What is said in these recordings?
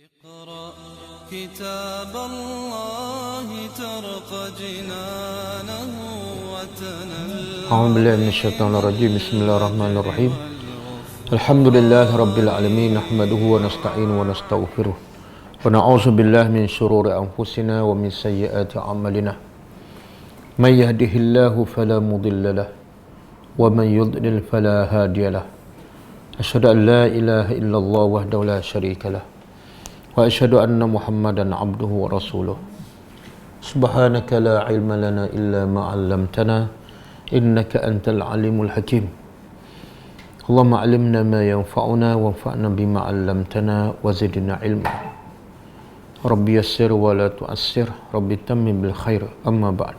اقرأ كتاب الله ترق جنانه وتنل أعوذ بالله من الشيطان الرجيم بسم الله الرحمن الرحيم الحمد لله رب العالمين نحمده ونستعينه ونستغفره ونعوذ بالله من شرور أنفسنا ومن سيئات أعمالنا من يهده الله فلا مضل له ومن يضلل فلا هادي له أشهد أن لا إله إلا الله وحده لا شريك له وأشهد أن محمدا عبده ورسوله سبحانك لا علم لنا إلا ما علمتنا إنك أنت العليم الحكيم اللهم علمنا ما ينفعنا وانفعنا بما علمتنا وزدنا علما ربي يسر ولا تؤسر ربي تمم بالخير أما بعد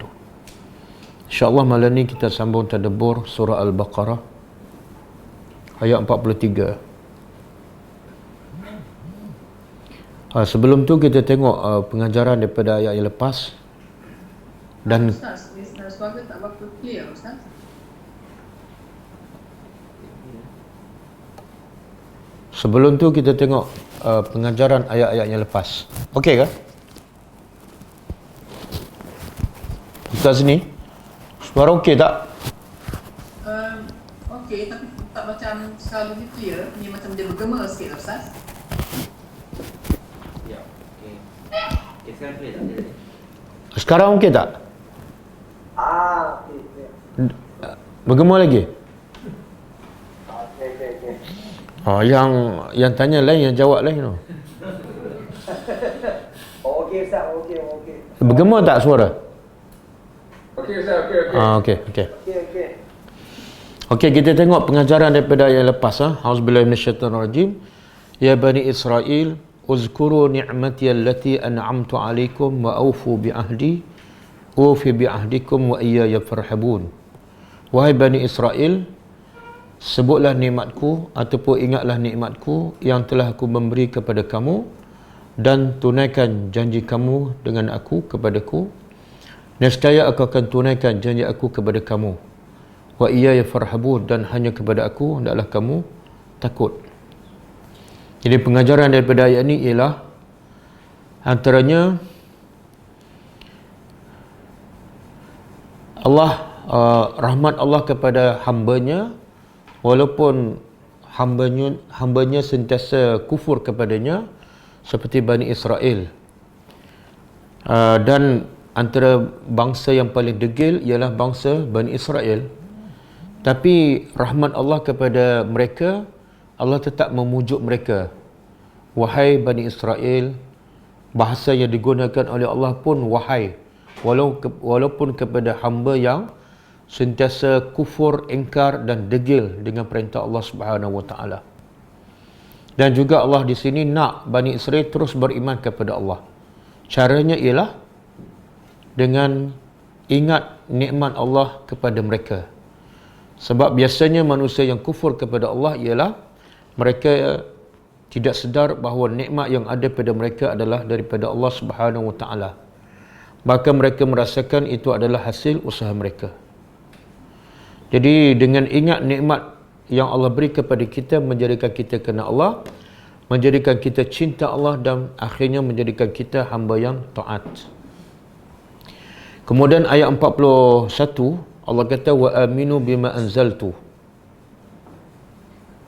InsyaAllah malam ni kita sambung tadabbur surah Al-Baqarah ayat 43. Sebelum tu kita tengok pengajaran daripada ayat yang lepas. Dan Ustaz, suara tak berapa clear Ustaz. sebelum tu kita tengok pengajaran ayat-ayat yang lepas. Okey ke? Kita sini suara okey tak? Okey, tapi tak macam selalu clear. Ni macam dia bergema sikit Ustaz. Ya, okey. Okey, sekarang boleh tak? Sekarang okey tak? Okey. Bergema lagi? Okey. Oh, yang tanya lain, yang jawab lain tu. Okey Ustaz, okey. Bergema tak suara? Okey Ustaz, okey. Okey. Okey. Okey, kita tengok pengajaran daripada ayat lepas. Auzubillahi minasyaitonirrajim. Ya Bani Israel, uzkuru ni'mati allati an'amtu 'alaikum wa awfu bi ahdi ufi bi ahdikum wa iyaya farhabun. Wahai Bani Israel, sebutlah nikmatku ataupun ingatlah nikmatku yang telah aku memberi kepada kamu dan tunaikan janji kamu dengan aku kepadaku. Nescaya aku akan tunaikan janji aku kepada kamu. Wa iyaya farhabun, dan hanya kepada aku hendaklah kamu takut. Jadi pengajaran daripada ayat ini ialah antaranya rahmat Allah kepada hambanya, walaupun hambanya sentiasa kufur kepadanya seperti Bani Israel. Dan antara bangsa yang paling degil ialah bangsa Bani Israel. Tapi rahmat Allah kepada mereka, Allah tetap memujuk mereka. Wahai Bani Israel, bahasa yang digunakan oleh Allah pun wahai, walaupun kepada hamba yang sentiasa kufur, ingkar dan degil dengan perintah Allah Subhanahu Wa Taala. Dan juga Allah di sini nak Bani Israel terus beriman kepada Allah. Caranya ialah dengan ingat nikmat Allah kepada mereka. Sebab biasanya manusia yang kufur kepada Allah ialah mereka tidak sedar bahawa nikmat yang ada pada mereka adalah daripada Allah Subhanahu Wa Taala. Maka mereka merasakan itu adalah hasil usaha mereka. Jadi dengan ingat nikmat yang Allah beri kepada kita, menjadikan kita kenal Allah, menjadikan kita cinta Allah, dan akhirnya menjadikan kita hamba yang taat. Kemudian ayat 41 Allah kata wa aminu bima anzaltu.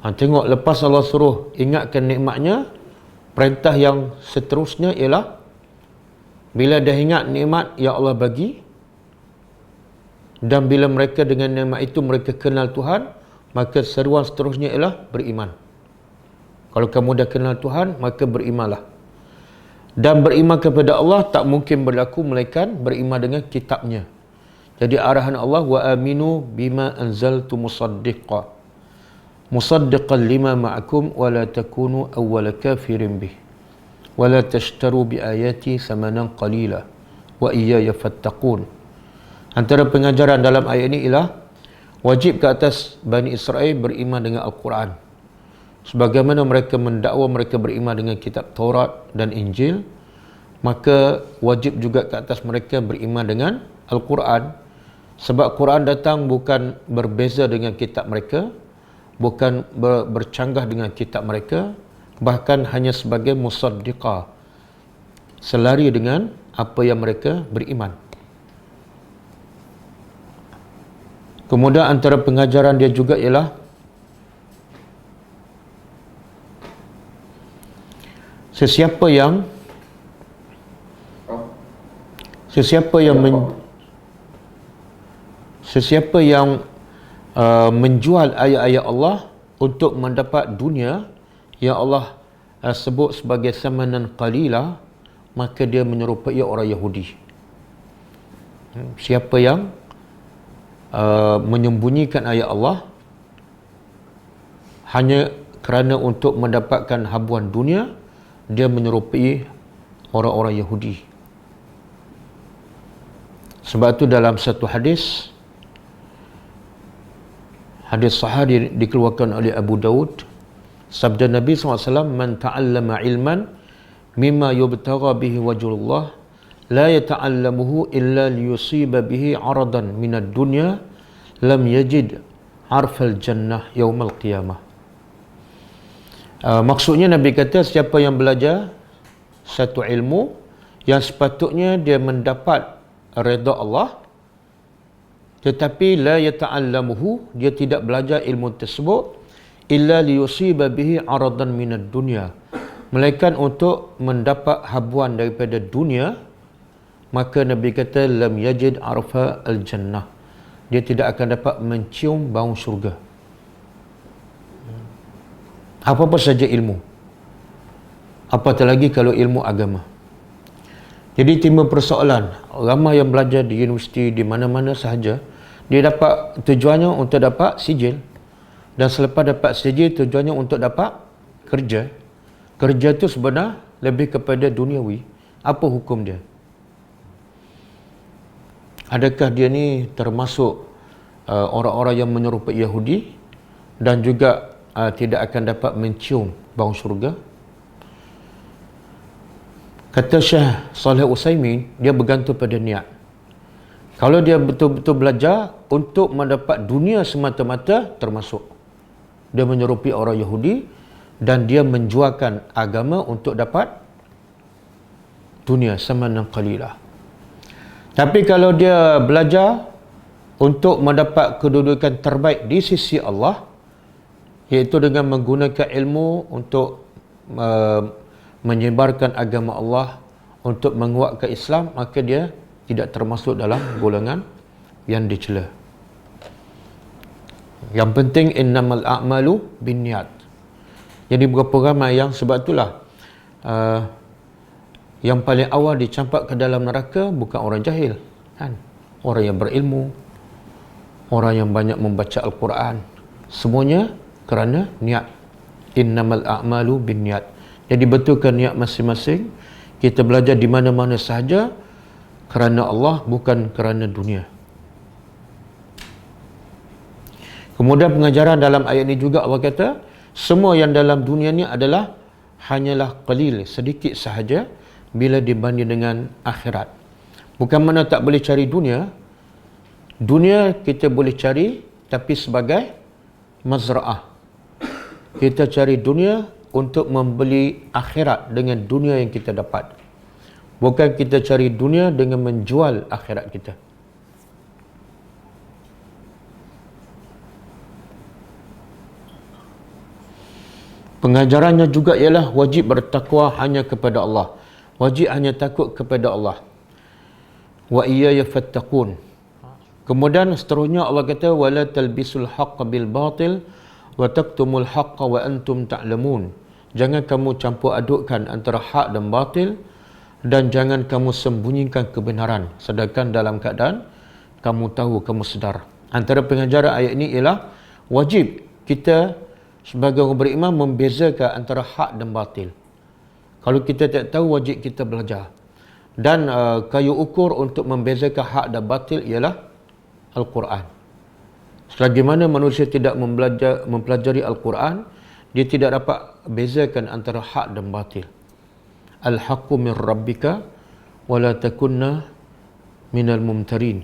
Tengok, lepas Allah suruh ingatkan nikmatnya, perintah yang seterusnya ialah bila dah ingat nikmat yang Allah bagi, dan bila mereka dengan nikmat itu mereka kenal Tuhan, maka seruan seterusnya ialah beriman. Kalau kamu dah kenal Tuhan, maka berimanlah. Dan beriman kepada Allah tak mungkin berlaku melainkan beriman dengan kitabnya. Jadi arahan Allah wa aminu bima anzaltu musaddiqan lima ma'akum wa la takunu awwala kafirin bih wa la tashtaru bi ayati thamanan qalila wa iyaya fattaqun. Antara pengajaran dalam ayat ini ialah wajib ke atas Bani Israel beriman dengan Al-Quran. Sebagaimana mereka mendakwa mereka beriman dengan kitab Taurat dan Injil, maka wajib juga ke atas mereka beriman dengan Al-Quran. Sebab Quran datang bukan berbeza dengan kitab mereka, bukan bercanggah dengan kitab mereka, bahkan hanya sebagai musaddiqah, selari dengan apa yang mereka beriman. Kemudian antara pengajaran dia juga ialah sesiapa yang menjual ayat-ayat Allah untuk mendapat dunia yang Allah sebut sebagai samanan qalila, maka dia menyerupai orang Yahudi. Siapa yang menyembunyikan ayat Allah hanya kerana untuk mendapatkan habuan dunia, dia menyerupai orang-orang Yahudi. Sebab itu dalam satu hadis sahih dikeluarkan oleh Abu Daud, sabda Nabi SAW, man ta'allama ilman mimma yubtagha bihi wajhullah la yata'allamuhu illa liyusiba bihi aradan minad dunya lam yajid arfal jannah yaumal qiyamah. Maksudnya Nabi kata, siapa yang belajar satu ilmu yang sepatutnya dia mendapat redha Allah, tetapi la yata'allamuhu, dia tidak belajar ilmu tersebut, illa liyusiba bihi aradan minad dunya, melainkan untuk mendapat habuan daripada dunia, maka Nabi kata lam yajid arfa al-jannah, dia tidak akan dapat mencium bau syurga. Apa-apa saja ilmu, apatah lagi kalau ilmu agama. Jadi timbul persoalan, ramai yang belajar di universiti, di mana-mana sahaja, dia dapat tujuannya untuk dapat sijil, dan selepas dapat sijil tujuannya untuk dapat kerja. Kerja itu sebenarnya lebih kepada duniawi. Apa hukum dia? Adakah dia ni termasuk orang-orang yang menyerupai Yahudi dan juga tidak akan dapat mencium bau syurga? Kata Syekh Saleh Utsaimin, dia bergantung pada niat. Kalau dia betul-betul belajar untuk mendapat dunia semata-mata, termasuk dia menyerupai orang Yahudi dan dia menjualkan agama untuk dapat dunia samanan qalilah. Tapi kalau dia belajar untuk mendapat kedudukan terbaik di sisi Allah, iaitu dengan menggunakan ilmu untuk menyebarkan agama Allah, untuk menguatkan Islam, maka dia tidak termasuk dalam golongan yang dicela. Yang penting innamal a'malu binniyat. Jadi berapa ramai yang, sebab itulah yang paling awal dicampak ke dalam neraka bukan orang jahil, kan? Orang yang berilmu, orang yang banyak membaca Al-Quran, semuanya kerana niat. Innamal a'malu binniyat. Jadi betulkan niat masing-masing. Kita belajar di mana-mana sahaja kerana Allah, bukan kerana dunia. Kemudian pengajaran dalam ayat ini juga Allah kata, semua yang dalam dunia ni adalah hanyalah qalil, sedikit sahaja bila dibanding dengan akhirat. Bukan mana tak boleh cari dunia. Dunia kita boleh cari, tapi sebagai mazra'ah. Kita cari dunia untuk membeli akhirat dengan dunia yang kita dapat. Bukan kita cari dunia dengan menjual akhirat kita. Pengajarannya juga ialah wajib bertakwa hanya kepada Allah. Wajib hanya takut kepada Allah. Wa iyaya fattaqun. Kemudian seterusnya Allah kata, wala talbisul haqqa bil batil wa taktumul haqqa wa antum ta'lamun. Jangan kamu campur adukkan antara hak dan batil, dan jangan kamu sembunyikan kebenaran sedangkan dalam keadaan kamu tahu, kamu sedar. Antara pengajaran ayat ini ialah wajib kita sebagai orang beriman membezakan antara hak dan batil. Kalau kita tak tahu, wajib kita belajar. Dan kayu ukur untuk membezakan hak dan batil ialah Al-Quran. Selagi mana manusia tidak mempelajari Al-Quran, dia tidak dapat bezakan antara hak dan batil. Al-haqqu min rabbika wa la takunna minal mumtarin.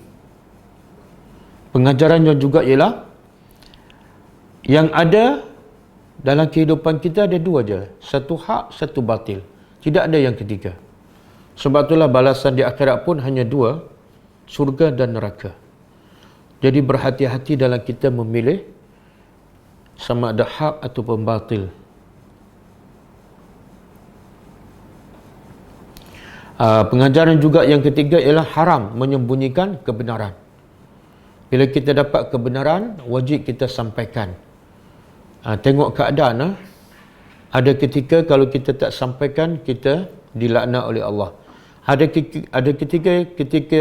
Pengajarannya juga ialah yang ada Dalam kehidupan kita ada dua je. Satu hak, satu batil. Tidak ada yang ketiga. Sebab itulah balasan di akhirat pun hanya dua, surga dan neraka. Jadi berhati-hati dalam kita memilih sama ada hak ataupun batil. Pengajaran juga yang ketiga ialah haram menyembunyikan kebenaran. Bila kita dapat kebenaran, wajib kita sampaikan. Tengok keadaan. Ada ketika kalau kita tak sampaikan, kita dilaknat oleh Allah. Ada ketika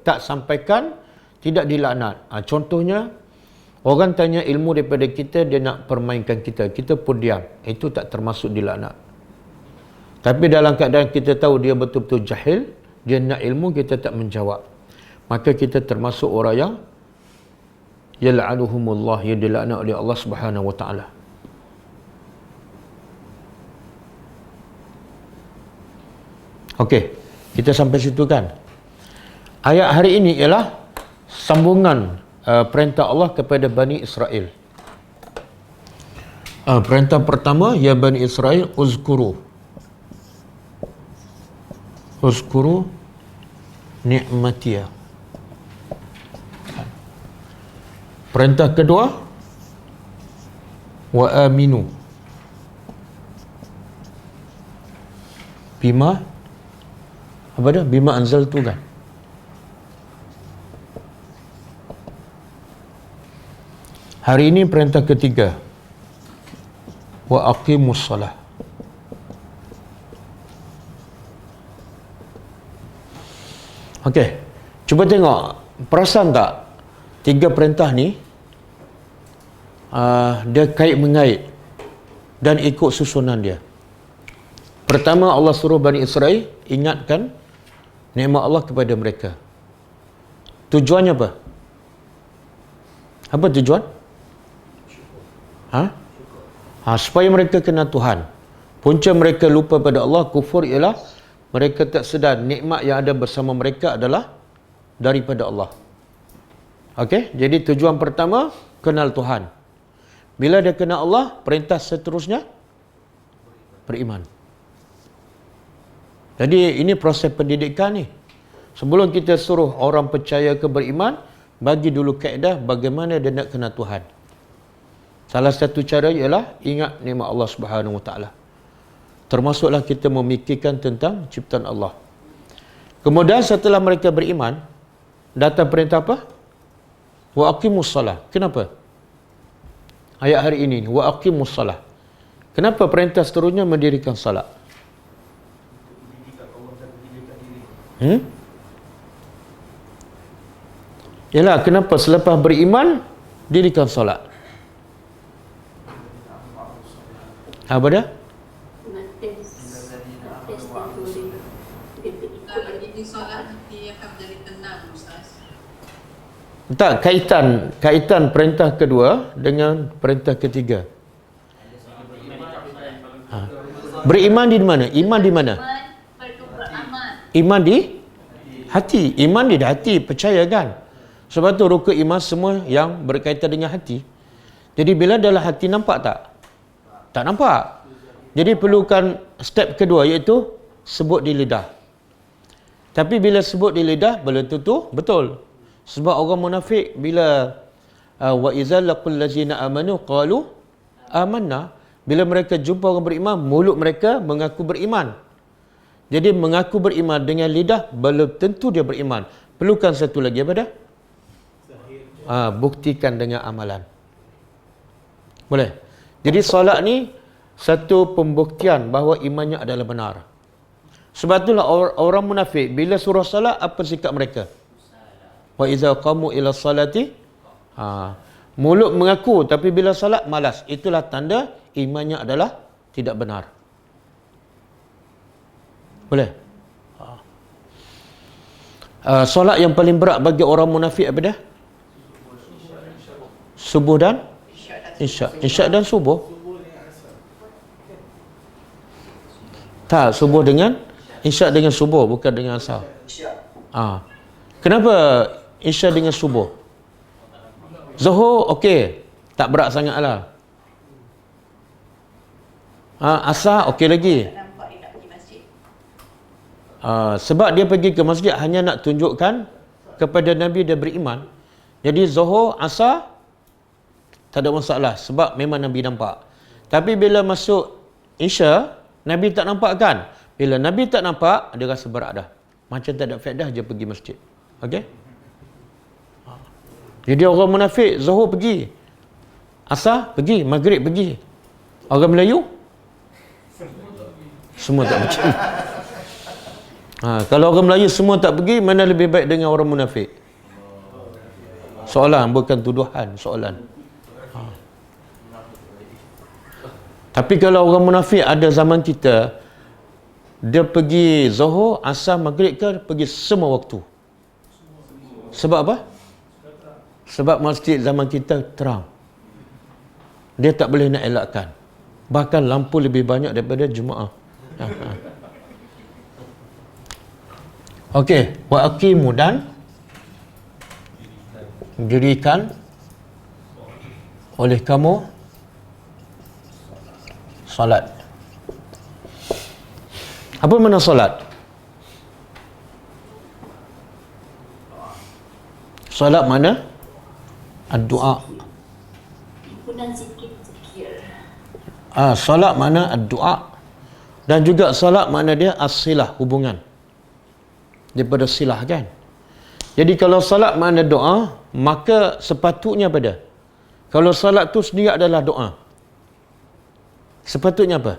tak sampaikan, tidak dilaknat. Contohnya, orang tanya ilmu daripada kita, dia nak permainkan kita. Kita pun diam. Itu tak termasuk dilaknat. Tapi dalam keadaan kita tahu dia betul-betul jahil, dia nak ilmu, kita tak menjawab. Maka kita termasuk orang yang yal'anuhumullah, yang dilaknat oleh Allah Subhanahu wa taala. Okey, kita sampai situ kan. Ayat hari ini ialah sambungan perintah Allah kepada Bani Israel. Perintah pertama, ya Bani Israel, uzkuru ni'matiyah. Perintah kedua, wa aminu bima apa dah? Bima anzaltu kan. Hari ini perintah ketiga, wa aqimus salah. Okey, cuba tengok, perasan tak tiga perintah ni dia kait mengait dan ikut susunan dia. Pertama, Allah suruh Bani Israel ingatkan nikmat Allah kepada mereka. Tujuannya apa? Apa tujuan? Supaya mereka kenal Tuhan. Punca mereka lupa pada Allah, kufur, ialah mereka tak sedar nikmat yang ada bersama mereka adalah daripada Allah. Okey, jadi tujuan pertama, kenal Tuhan. Bila dia kenal Allah, perintah seterusnya beriman. Jadi ini proses pendidikan ni. Sebelum kita suruh orang percaya ke beriman, bagi dulu kaedah bagaimana dia nak kenal Tuhan. Salah satu cara ialah ingat nikmat Allah Subhanahu wa taala. Termasuklah kita memikirkan tentang ciptaan Allah. Kemudian setelah mereka beriman, datang perintah apa? Wa aqimus salah. Kenapa? Ayat hari ini, wa aqimus salah. Kenapa perintah seterusnya mendirikan salat? Yalah, kenapa selepas beriman dirikan solat? Apa dia? Tak, kaitan perintah kedua dengan perintah ketiga. Beriman di mana? Iman di mana? Iman di hati. Iman di hati, percaya kan? Sebab tu rukun iman semua yang berkaitan dengan hati. Jadi bila dalam hati, nampak tak? Tak nampak. Jadi perlukan step kedua, iaitu sebut di lidah. Tapi bila sebut di lidah, belum tentu betul. Sebab orang munafik bila wa iza laqul ladzina amanu qalu amanna, bila mereka jumpa orang beriman, mulut mereka mengaku beriman. Jadi mengaku beriman dengan lidah belum tentu dia beriman. Perlukan satu lagi, apa dah? Buktikan dengan amalan. Boleh? Jadi solat ni satu pembuktian bahawa imannya adalah benar. Sebab itulah orang munafik bila surah solat, apa sikap mereka? Wa iza qamu ila salati, mulut mengaku tapi bila solat malas. Itulah tanda imannya adalah tidak benar. Boleh? Solat yang paling berat bagi orang munafik apa dah? Subuh dan Isyak. Isyak dan subuh? Tak, subuh dengan Isyak dengan subuh, bukan dengan asar. Kenapa Isyak dengan subuh? Zuhur okey, tak berat sangatlah. Asar okey lagi. Nampak dia tak pergi masjid. Sebab dia pergi ke masjid hanya nak tunjukkan kepada Nabi dia beriman. Jadi Zuhur, Asar tak ada masalah sebab memang Nabi nampak. Tapi bila masuk Isya, Nabi tak nampak kan? Bila Nabi tak nampak, dia rasa berat dah. Macam tak ada faedah je pergi masjid. Okey? Jadi orang munafik, Zuhur pergi, Asar pergi, Maghrib pergi. Orang Melayu semua tak pergi. Kalau orang Melayu semua tak pergi, mana lebih baik dengan orang munafik? Soalan, bukan tuduhan, soalan. Tapi kalau orang munafik ada zaman kita, dia pergi Zuhur, Asar, Maghrib ke, pergi semua waktu. Sebab apa? Sebab masjid zaman kita terang. Dia tak boleh nak elakkan. Bahkan lampu lebih banyak daripada Jumaat. Okey, wa aqimu dan dirikan oleh kamu salat. Apa makna salat? Salat mana? Ad-du'a. Himpunan zikir. Salat mana ad-du'a. Dan juga salat makna dia as-silah, hubungan. Daripada silah kan. Jadi kalau salat makna doa, maka sepatutnya apa dia? Kalau salat tu sendiri adalah doa, sepatutnya apa?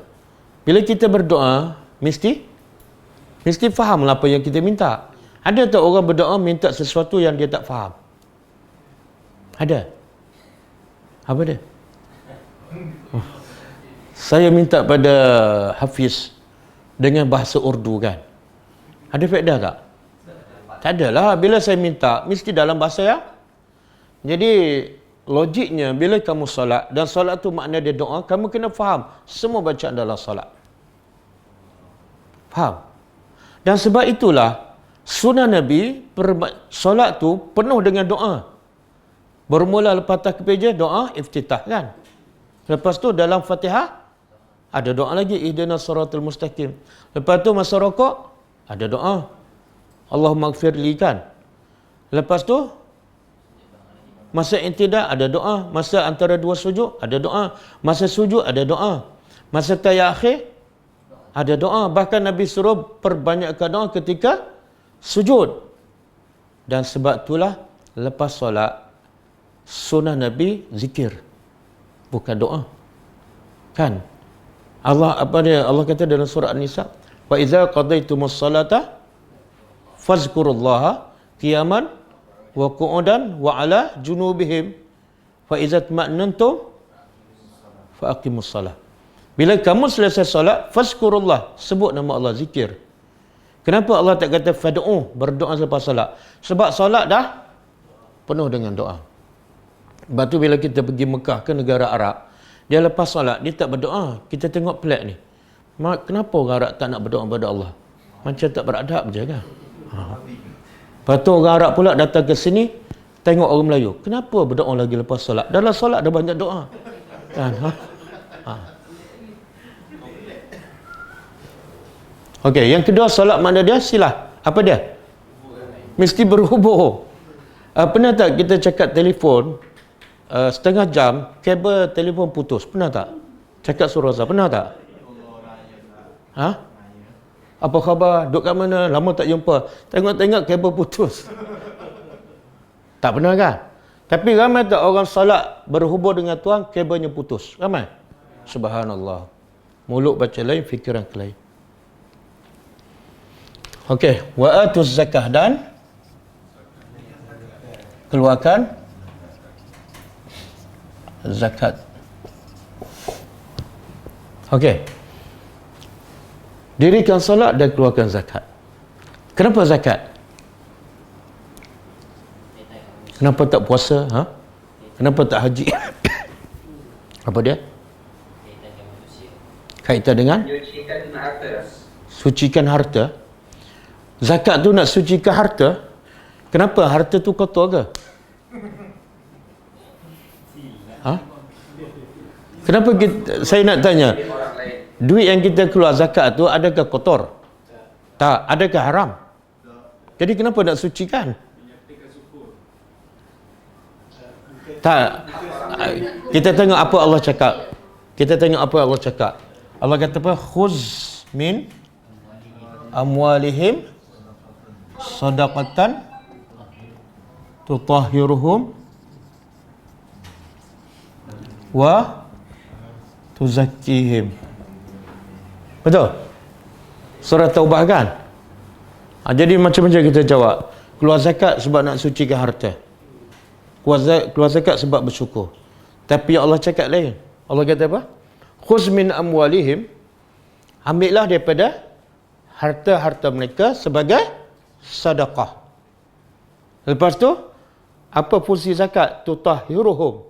Bila kita berdoa, mesti fahamlah apa yang kita minta. Ada tak orang berdoa minta sesuatu yang dia tak faham? Ada? Apa dia? Saya minta pada Hafiz dengan bahasa Urdu kan. Ada faedah tak? Tak adalah. Bila saya minta, mesti dalam bahasa ya. Jadi, logiknya bila kamu solat, dan solat tu makna dia doa, kamu kena faham semua bacaan dalam solat. Faham? Dan sebab itulah, sunnah Nabi, solat tu penuh dengan doa. Bermula lepas takbir je, doa iftitah kan. Lepas tu dalam Fatihah, ada doa lagi, ihdinas siratal mustaqim. Lepas tu masa rokok, ada doa, Allahumma gfirli kan. Lepas tu masa intidak ada doa, masa antara dua sujud ada doa, masa sujud ada doa, masa tahiyat akhir ada doa. Bahkan Nabi suruh perbanyakkan doa ketika sujud. Dan sebab itulah lepas solat sunnah Nabi zikir, bukan doa kan. Allah kata dalam surah An-Nisa, wa idza qadaitumus salata fazkurullaha qiyaman wa qu'udan wa ala junubihim fa idza tma'nantum fa aqimus salah. Bila kamu selesai solat, fazkurullah, sebut nama Allah, zikir. Kenapa Allah tak kata fad'u, berdoa selepas solat? Sebab solat dah penuh dengan doa. Lepas tu bila kita pergi Mekah ke negara Arab, dia lepas solat, dia tak berdoa. Kita tengok pelik ni. Kenapa orang Arab tak nak berdoa kepada Allah? Macam tak beradab je kan? Lepas tu orang Arab pula datang ke sini, tengok orang Melayu. Kenapa berdoa lagi lepas solat? Dalam solat ada banyak doa. Kan? Okey, yang kedua solat mana dia? Silah. Apa dia? Mesti berhubung. Pernah tak kita cakap telefon, setengah jam, kabel telefon putus? Pernah tak? Cakap suruh Azhar, pernah tak? Apa khabar? Duduk kat mana? Lama tak jumpa. Tengok-tengok kabel putus. Tak pernah kan? Tapi ramai tak orang salat berhubung dengan Tuhan, kabelnya putus? Ramai? Subhanallah. Mulut baca lain, fikiran lain. Okey. Wa atuz zakah, dan keluarkan zakat. Okey. Dirikan solat dan keluarkan zakat. Kenapa zakat? Kenapa tak puasa? Kenapa tak haji? Apa dia? Kaitan dengan? Sucikan harta. Zakat tu nak sucikan harta. Kenapa? Harta tu kotor ke? Kenapa saya nak tanya? duit yang kita keluar zakat tu adakah kotor? Tak. Adakah haram? Jadi kenapa nak sucikan? Tak. Kita tengok apa Allah cakap. Allah kata apa? Khuz min amwalihim sadaqatan tutahhiruhum wa tuzakkihim. Betul? Surah Taubah kan? Jadi macam-macam kita jawab. Keluar zakat sebab nak sucikan harta. Keluar zakat sebab bersyukur. Tapi Allah cakap lain. Allah kata apa? Khuz min amwalihim, ambillah daripada harta-harta mereka sebagai sedekah. Lepas tu, apa fungsi zakat? Tutahhiruhum.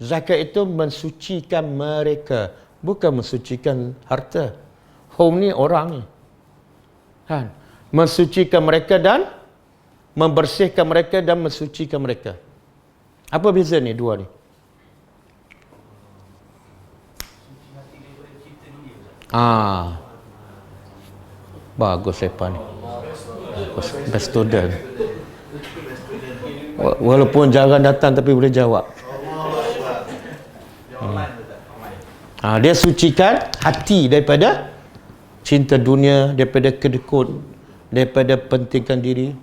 Zakat itu mensucikan mereka, bukan mensucikan harta. Hum ni orang ni. Kan? Mensucikan mereka dan membersihkan mereka dan mensucikan mereka. Apa beza ni dua ni? Bagus lepas ni. Best student. Walaupun jarang datang tapi boleh jawab. Dia sucikan hati daripada cinta dunia, daripada kedekut, daripada pentingkan diri.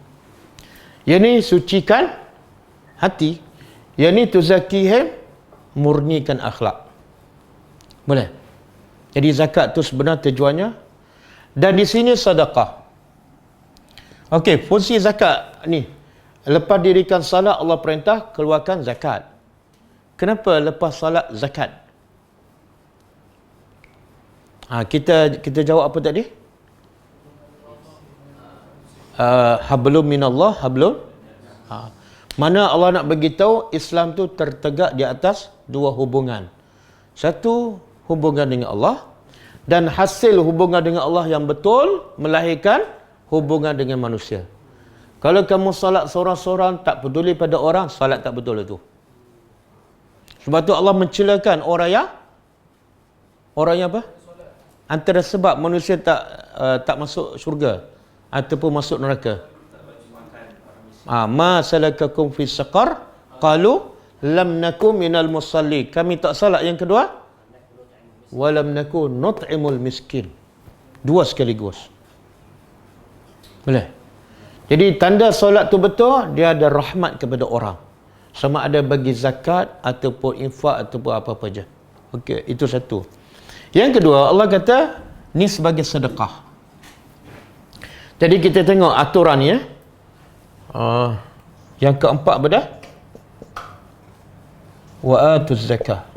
Yang ni sucikan hati. Yang ni tuzakihim, murnikan akhlak. Boleh? Jadi zakat tu sebenarnya tujuannya. Dan di sini sedekah. Okey, fungsi zakat ni. Lepas dirikan salat, Allah perintah keluarkan zakat. Kenapa lepas salat zakat? Kita jawab apa tadi? Hablum minallah, hablum. Mana Allah nak beritahu Islam tu tertegak di atas dua hubungan. Satu, hubungan dengan Allah, dan hasil hubungan dengan Allah yang betul melahirkan hubungan dengan manusia. Kalau kamu salat seorang-seorang, tak peduli pada orang, salat tak betul itu. Sebab tu Allah mencelakan orang yang apa? Antara sebab manusia tak masuk syurga ataupun masuk neraka. Ma salakakum fi saqar? Qalu lam nakum minal musalli. Kami tak salat. Yang kedua, walam nakun nut'imul miskin. Dua sekaligus. Boleh? Jadi tanda solat tu betul, dia ada rahmat kepada orang. Sama ada bagi zakat ataupun infak ataupun apa-apa je. Okey, itu satu. Yang kedua, Allah kata ni sebagai sedekah. Jadi kita tengok aturan ya. Yang keempat pada wa atuz zakah.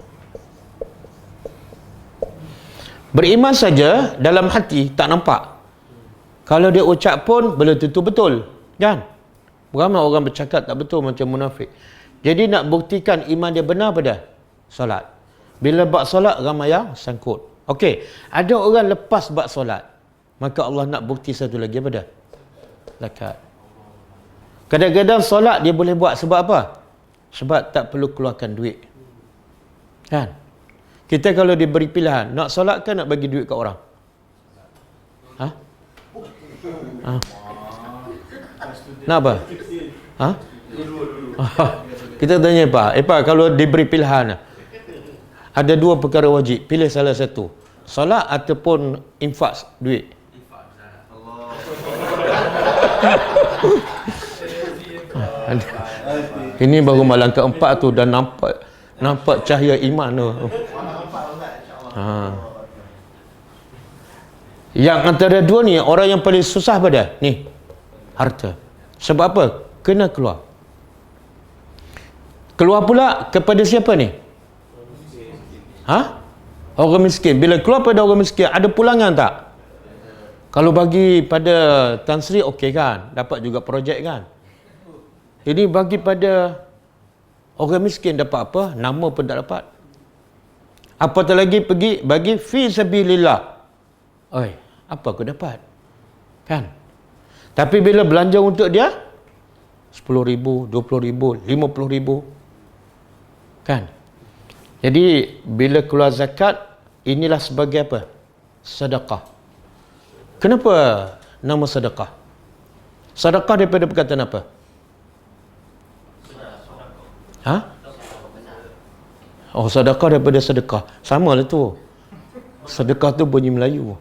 Beriman saja dalam hati tak nampak. Kalau dia ucap pun belum tentu betul, kan? Ramai orang bercakap tak betul macam munafik. Jadi nak buktikan iman dia benar pada solat. Bila bab solat ramai yang sangkut. Okey, ada orang lepas bab solat, maka Allah nak bukti satu lagi pada zakat. Kadang-kadang solat dia boleh buat sebab apa? Sebab tak perlu keluarkan duit. Kan? Kita kalau diberi pilihan, nak solat ke nak bagi duit kat orang? Nak apa? Kita tanya Pak, kalau diberi pilihan, ada dua perkara wajib, pilih salah satu. Solat ataupun infak duit. Ini baru malam keempat tu dah nampak cahaya iman tu. Yang antara dua ni, orang yang paling susah pada ni harta. Sebab apa? Kena keluar. Keluar pula kepada siapa ni? Orang miskin. Bila keluar pada orang miskin, ada pulangan tak? Kalau bagi pada Tan Sri, okey kan? Dapat juga projek kan? Ini bagi pada orang miskin dapat apa? Nama pun tak dapat. Apatah lagi pergi bagi fi sabilillah. Oi, apa aku dapat? Kan? Tapi bila belanja untuk dia 10,000, 20,000, 50,000. Kan? Jadi bila keluar zakat inilah sebagai apa? Sedekah. Kenapa nama sedekah? Sedekah daripada perkataan apa? Ha? Oh, sedekah daripada sedekah. Sama lah tu. Sedekah tu bunyi Melayu.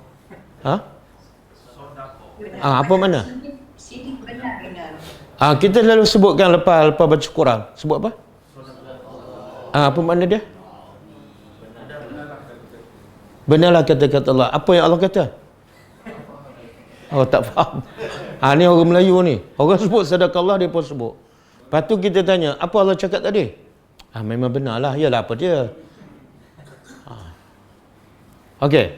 Ha? Apa mana? Sini benar-benar. Kita lalu sebutkan lepas baca Quran. Sebut apa? Apa makna dia? Benarlah kata-kata Allah. Apa yang Allah kata? Oh, tak faham. Ni orang Melayu ni. Orang sebut sedekah Allah, dia pun sebut. Lepas tu kita tanya, apa Allah cakap tadi? Memang benarlah. Yalah, apa dia? Okey.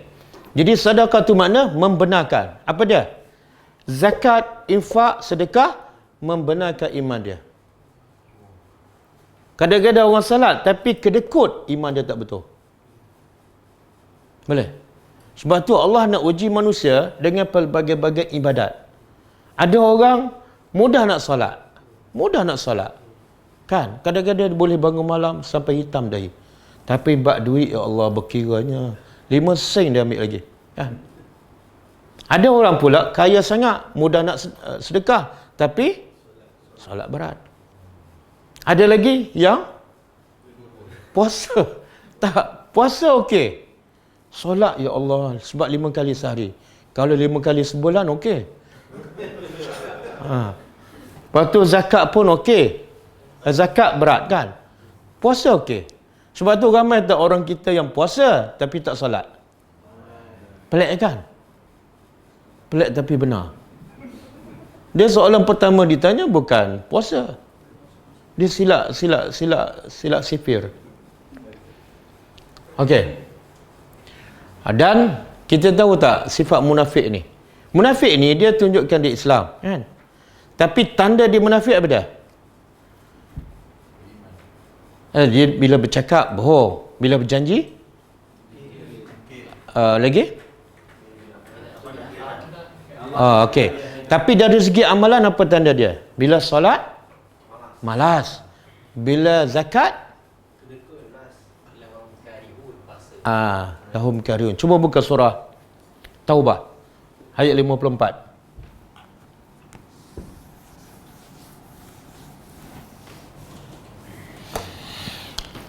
Jadi sedekah tu makna membenarkan. Apa dia? Zakat, infak, sedekah membenarkan iman dia. Kadang-kadang orang salat tapi kedekut iman dia tak betul. Boleh? Sebab tu Allah nak uji manusia dengan pelbagai-bagai ibadat. Ada orang mudah nak solat. Mudah nak solat. Kan? Kadang-kadang boleh bangun malam sampai hitam dahi. Tapi bak duit, ya Allah, berkiranya 5 sen dia ambil lagi. Kan? Ada orang pula kaya sangat, mudah nak sedekah. Tapi solat berat. Ada lagi yang puasa. Tak, puasa okey. Solat, ya Allah, sebab 5 kali sehari. Kalau 5 kali sebulan, okey. Lepas tu zakat pun okey. Zakat berat kan? Puasa okey. Sebab tu ramai tak orang kita yang puasa tapi tak solat. Pelik kan? Pelik tapi benar. Dia soalan pertama ditanya bukan puasa. Dia silap sifir. Okey. Dan kita tahu tak sifat munafik ni? Munafik ni dia tunjukkan di Islam, kan? Tapi tanda dia munafik apa dia? Dia bila bercakap bohong, bila berjanji lagi? Okey. Tapi dari segi amalan apa tanda dia? Bila solat malas. Bila zakat lahum karihun. Cuba buka surah Taubah ayat 54.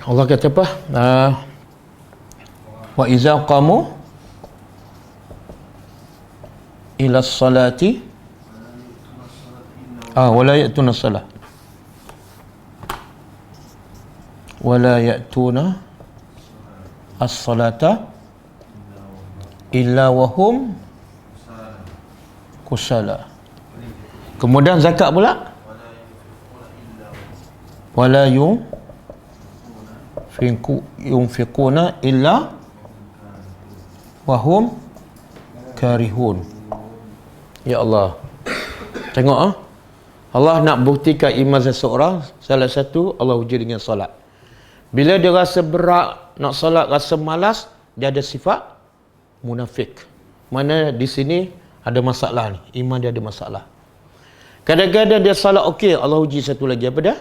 Allah kata apa? Wa iza qamu ila salati wala ya'tuna salah wala ya'tuna as-salata illa wahum kusala. Kemudian zakat pula wala yunfiquna illa wahum karihun. Ya Allah, tengok Allah nak buktikan iman seseorang. Salah satu Allah uji dengan solat. Bila dia rasa berat nak solat, rasa malas, dia ada sifat munafik. Mana di sini ada masalah ni, iman dia ada masalah. Kadang-kadang dia solat okey, Allah uji satu lagi, apa dia?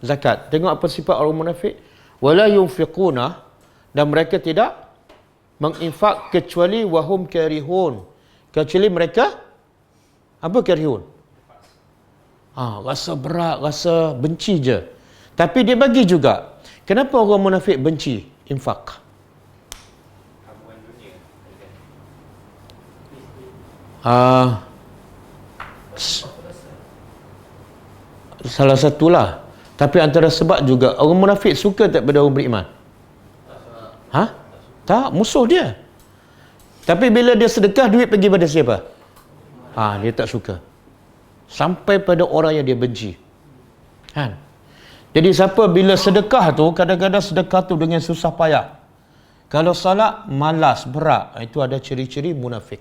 Zakat. Tengok apa sifat orang munafik. Wala yunfiquna, dan mereka tidak menginfak kecuali wahum karihun, kecuali mereka apa karihun? Rasa berat, rasa benci je. Tapi dia bagi juga. Kenapa orang munafik benci infak? Salah satulah. Tapi antara sebab juga orang munafik suka tak pada orang beriman? Tak, musuh dia. Tapi bila dia sedekah, duit pergi pada siapa? Dia tak suka. Sampai pada orang yang dia benci. Kan? Jadi siapa bila sedekah tu, kadang-kadang sedekah tu dengan susah payah. Kalau salat malas, berat, itu ada ciri-ciri munafik.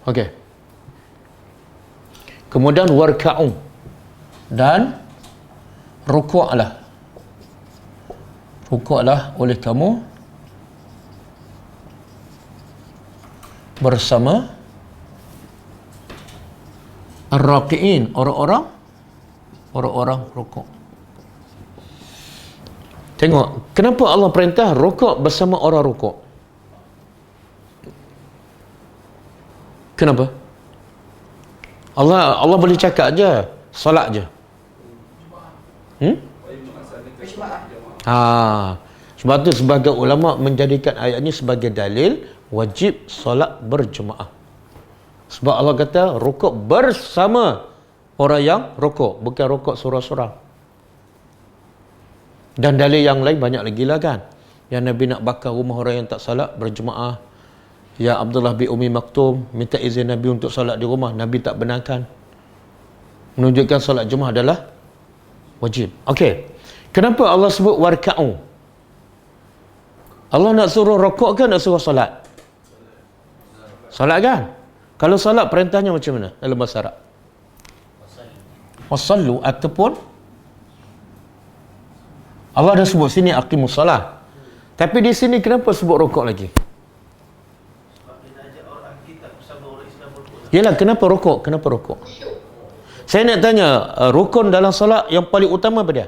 Okey. Kemudian warka'u, dan rukuklah. Rukuklah oleh kamu bersama ar-raqi'in, orang-orang rukuk. Tengok, kenapa Allah perintah rukuk bersama orang rukuk? Kenapa? Allah boleh cakap je, solat je. Sebab tu sebagai ulama menjadikan ayat ini sebagai dalil wajib solat berjemaah. Sebab Allah kata rukuk bersama orang yang rukuk, bukan rukuk surah-surah. Dan dalil yang lain banyak lagi lah kan. Yang Nabi nak bakar rumah orang yang tak salat berjemaah. Ya Abdullah bin Umi Maktum minta izin Nabi untuk salat di rumah, Nabi tak benarkan. Menunjukkan salat jemaah adalah wajib. Okey. Kenapa Allah sebut warka'u? Allah nak suruh rukuk kan nak suruh salat? Salat kan? Kalau salat perintahnya macam mana dalam bahasa Arab? Wasallu ataupun Allah dah sebut sini aqimus salah. Tapi di sini kenapa sebut rukuk lagi? Yalah, kenapa rukuk? Kenapa rukuk? Saya nak tanya, rukun dalam solat yang paling utama apa dia?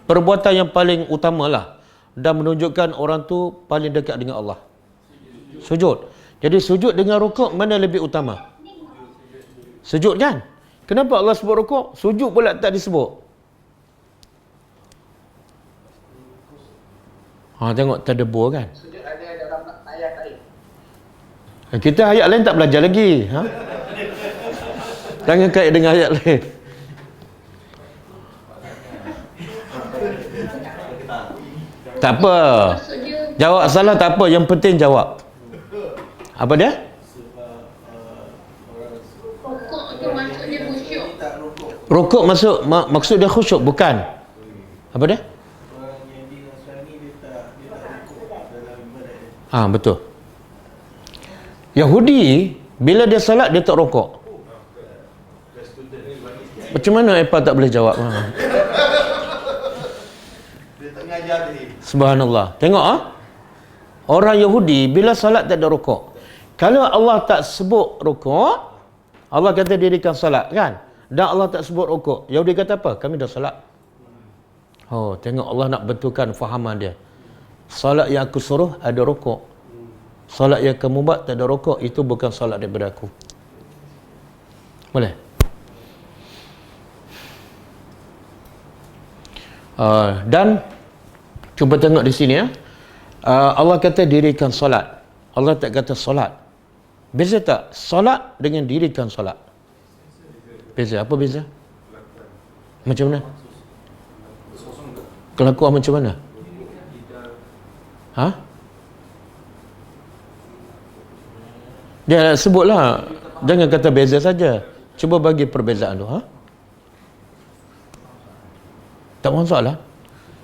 Perbuatan yang paling utamalah dan menunjukkan orang tu paling dekat dengan Allah. Sujud. Jadi sujud dengan rukuk mana lebih utama? Sujud kan? Kenapa Allah sebut rukuk? Sujud pula tak disebut. Tengok terdebur kan? Sujud ada dalam ayat lain. Kita ayat lain tak belajar lagi. Jangan kait dengan ayat lain. Tak apa. Jawab salah tak apa. Yang penting jawab. Apa dia? Rukuk tu maksudnya khusyuk. Rukuk maksud dia khusyuk. Bukan. Apa dia? Betul. Yahudi bila dia salat dia tak rukuk. Macam mana Epa tak boleh jawab? Subhanallah. Tengok orang Yahudi bila salat tak ada rukuk. Kalau Allah tak sebut rukuk, Allah kata dirikan salat kan? Dan Allah tak sebut rukuk. Yahudi kata apa? Kami dah salat. Tengok Allah nak betulkan fahaman dia. Salat yang aku suruh ada rukuk. Salat yang kamu buat tak ada rukuk, itu bukan salat daripada aku. Boleh? Dan cuba tengok di sini Allah kata dirikan salat. Allah tak kata solat. Beza tak? Solat dengan dirikan solat. Beza. Apa beza? Macam mana? Kelakuan macam mana? Dia sebutlah. Jangan kata beza saja. Cuba bagi perbezaan tu. Tak masalah.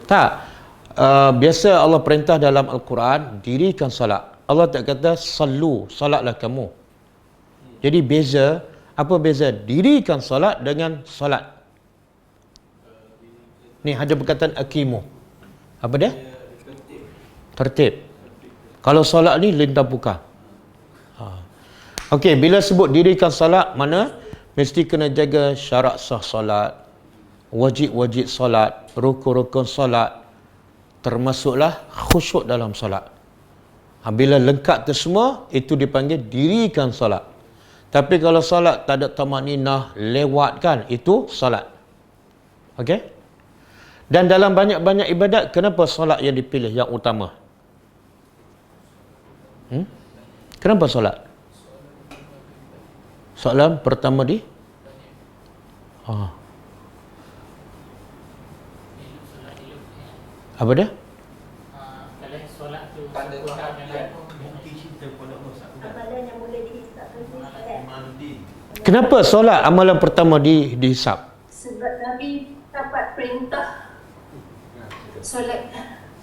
Tak. Biasa Allah perintah dalam Al-Quran dirikan salat. Allah tak kata sallu, salatlah kamu. Jadi beza. Apa beza dirikan salat dengan salat? Ni ada perkataan akimu. Apa dia? Tertib. Kalau salat ni lintah buka. Okey, bila sebut dirikan salat, mana mesti kena jaga syarat sah salat, wajib-wajib salat, rukun-rukun salat, termasuklah khusyuk dalam salat. Bila lengkap tu semua, itu dipanggil dirikan salat. Tapi kalau salat tak ada tamaninah, lewat kan, itu salat. Okey? Dan dalam banyak-banyak ibadat, kenapa salat yang dipilih yang utama? Kenapa salat? Soalan pertama di apa dia? Kalau solat tu Kenapa solat amalan pertama dihisap? sebab Nabi dapat perintah solat.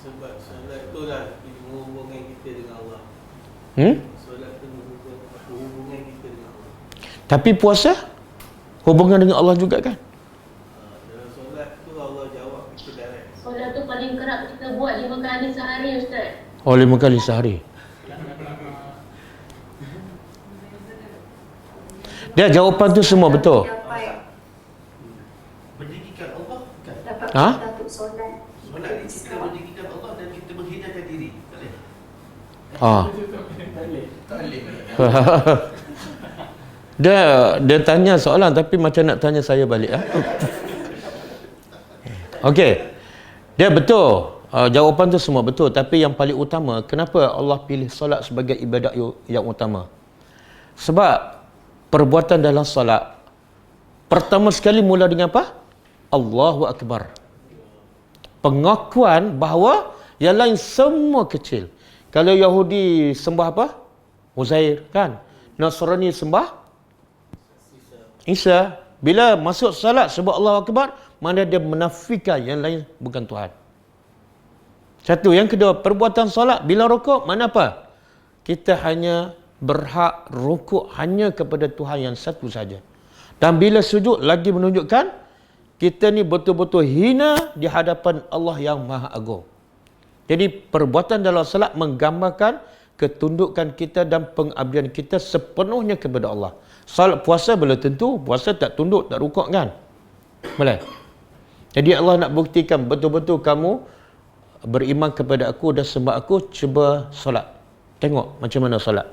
Sebab solat tu lah hubungan kita dengan Allah. Solat tu hubungan kita dengan Allah. Tapi puasa hubungan dengan Allah juga kan? Dalam solat tu Allah jawab kita direct. Solat tu paling kerap kita buat 5 kali sehari, Ustaz. 5 kali sehari. Dia jawapan tu semua betul. Pendidikan Allah bukan? Dapat Dia tanya soalan tapi macam nak tanya saya balik. Okey. Dia betul. Jawapan tu semua betul, tapi yang paling utama, kenapa Allah pilih solat sebagai ibadat yang utama? Sebab perbuatan dalam solat pertama sekali mula dengan apa? Allahu Akbar. Pengakuan bahawa yang lain semua kecil. Kalau Yahudi sembah apa? Uzair, kan? Nasrani sembah Isa. Bila masuk salat sebut Allahu Akbar, mana dia menafikan yang lain bukan Tuhan. Satu. Yang kedua, perbuatan solat bila rukuk, mana apa? Kita hanya berhak rukuk hanya kepada Tuhan yang satu saja. Dan bila sujud, lagi menunjukkan kita ni betul-betul hina di hadapan Allah yang Maha Agung. Jadi perbuatan dalam salat menggambarkan ketundukan kita dan pengabdian kita sepenuhnya kepada Allah. Salat puasa belum tentu, puasa tak tunduk, tak rukuk, kan? Boleh. Jadi Allah nak buktikan betul-betul kamu beriman kepada aku dan sembah aku, cuba solat. Tengok macam mana solat.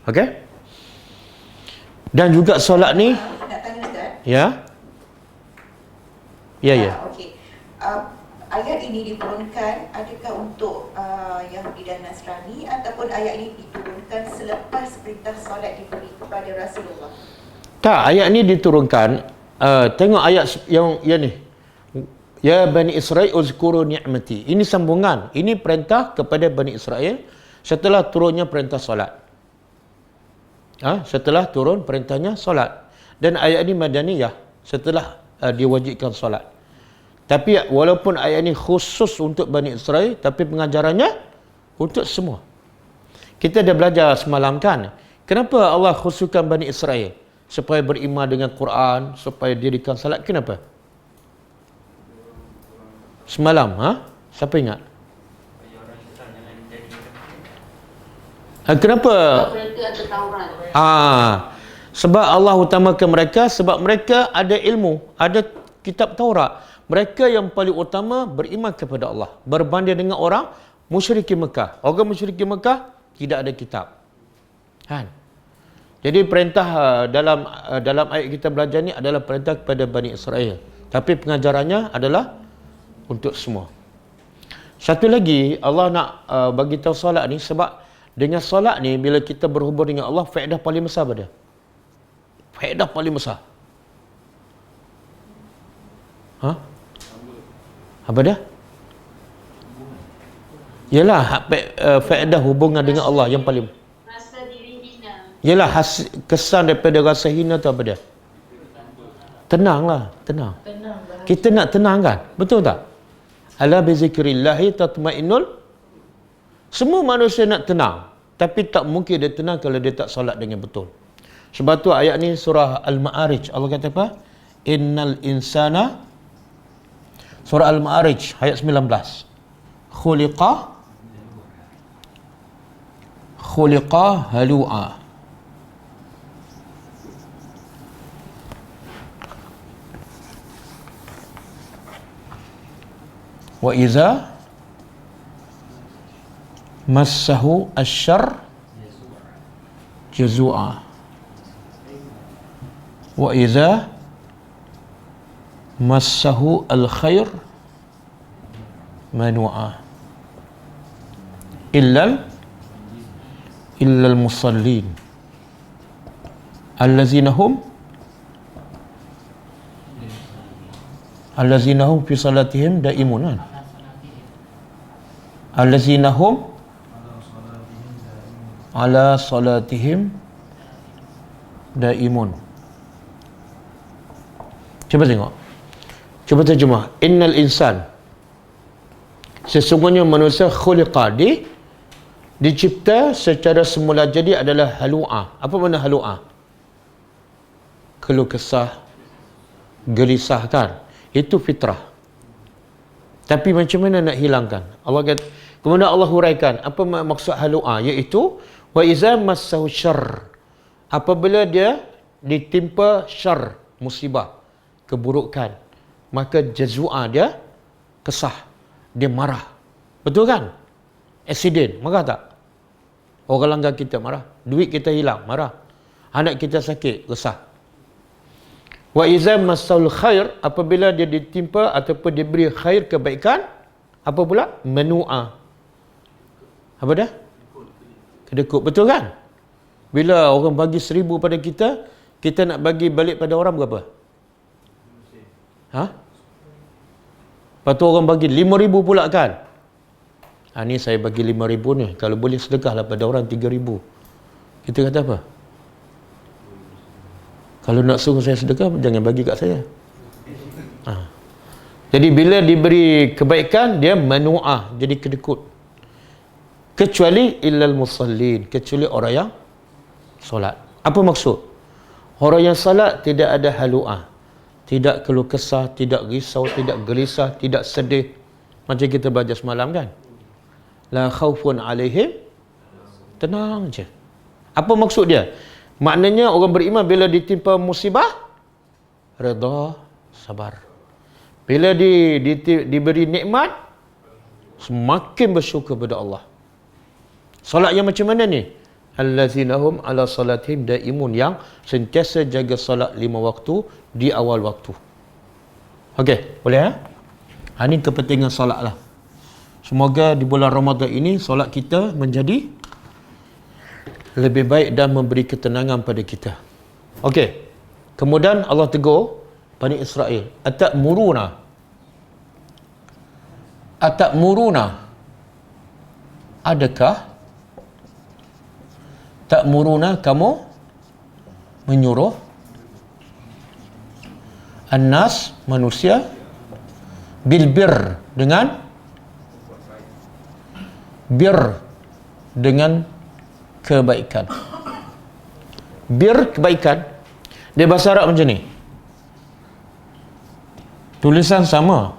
Okey? Dan juga solat ni, nak tanya Ustaz? ya? Ya. Okey. Ayat ini diturunkan adakah untuk Yahudi dan Nasrani ataupun ayat ini diturunkan selepas perintah solat diberi kepada Rasulullah? Tak, ayat ni diturunkan. Tengok ayat yang ni. Ya Bani Israel uzkuru ni'mati. Ini sambungan. Ini perintah kepada Bani Israel setelah turunnya perintah solat. Setelah turun perintahnya solat. Dan ayat ini madaniyah setelah diwajibkan solat. Tapi walaupun ayat ini khusus untuk Bani Israel, tapi pengajarannya untuk semua. Kita dah belajar semalam, kan? Kenapa Allah khususkan Bani Israel? Supaya beriman dengan Quran, supaya dirikan salat. Kenapa? Semalam, siapa ingat? Kenapa? Mereka ada Taurat. Sebab Allah utamakan mereka, sebab mereka ada ilmu, ada kitab Taurat. Mereka yang paling utama beriman kepada Allah berbanding dengan orang musyrikin Mekah. Orang musyrikin Mekah tidak ada kitab. Kan? Jadi perintah dalam ayat kita belajar ni adalah perintah kepada Bani Israel. Tapi pengajarannya adalah untuk semua. Satu lagi, Allah nak bagi tahu solat ni sebab dengan solat ni bila kita berhubung dengan Allah, faedah paling besar apa dia? Faedah paling besar. Apa dia? Yalah, faedah hubungan dengan Allah yang paling. Rasa diri hina. Yalah, kesan daripada rasa hina tu apa dia? Tenang lah, tenang. Kita nak tenang, kan? Betul tak? Ala bi zikrillahi tatmainnul. Semua manusia nak tenang, tapi tak mungkin dia tenang kalau dia tak solat dengan betul. Sebab tu ayat ni surah Al-Ma'arij. Allah kata apa? Innal insana, surah Al-Ma'arij ayat 19. Khuliqa halu'a. Wa iza massahu asyarr jazua. Wa iza massahu al-khair manu'a. Illa al-musallin allazina hum fi salatihim daimun. Allazina hum ala salatihim daimun. Cuba tengok. Cuba terjemah. Innal insan, sesungguhnya manusia khuliqa, dicipta secara semula jadi adalah halu'a. Apa makna halu'a? Keluh kesah, gelisah, kan? Itu fitrah. Tapi macam mana nak hilangkan? Allah kata, kemudian Allah huraikan apa maksud halu'a, iaitu wa iza massahu syarr, apabila dia ditimpa syarr, musibah, keburukan, maka jazua, dia kesah, dia marah. Betul, kan? Aksiden, marah tak? Orang langgar kita, marah. Duit kita hilang, marah. Anak kita sakit, resah. Wa iza masaul khair, apabila dia ditimpa ataupun diberi khair, kebaikan, apa pula? Menu'a. Apa dah? Kedekut, betul kan? Bila orang bagi 1,000 pada kita, kita nak bagi balik pada orang berapa? Ha? Lepas tu orang bagi 5,000 pula kan? Ni saya bagi 5,000 ni, kalau boleh sedekahlah pada orang 3,000. Kita kata apa? Kalau nak suruh saya sedekah, jangan bagi kat saya. Jadi bila diberi kebaikan, dia manu'ah, jadi kedekut. Kecuali illal musallin, kecuali orang yang solat. Apa maksud? Orang yang salat tidak ada halu'ah, tidak keluh kesah, tidak risau, tidak gelisah, tidak sedih. Macam kita baca semalam kan? La khaufun alaihim, tenang je. Apa maksud dia? Maknanya orang beriman bila ditimpa musibah, redha, sabar. Bila diberi nikmat, semakin bersyukur kepada Allah. Solat yang macam mana ni? Allazina hum ala salatihim daimun, yang sentiasa jaga solat 5 waktu di awal waktu. Okey, boleh Ini kepentingan solat lah. Semoga di bulan Ramadan ini solat kita menjadi lebih baik dan memberi ketenangan pada kita. Okey. Kemudian Allah tegur Bani Israel, Atamuruna, adakah ta'muruna, kamu menyuruh annas, manusia, bilbir, dengan kebaikan. Kebaikan. Dia bahasa Arab macam ni. Tulisan sama.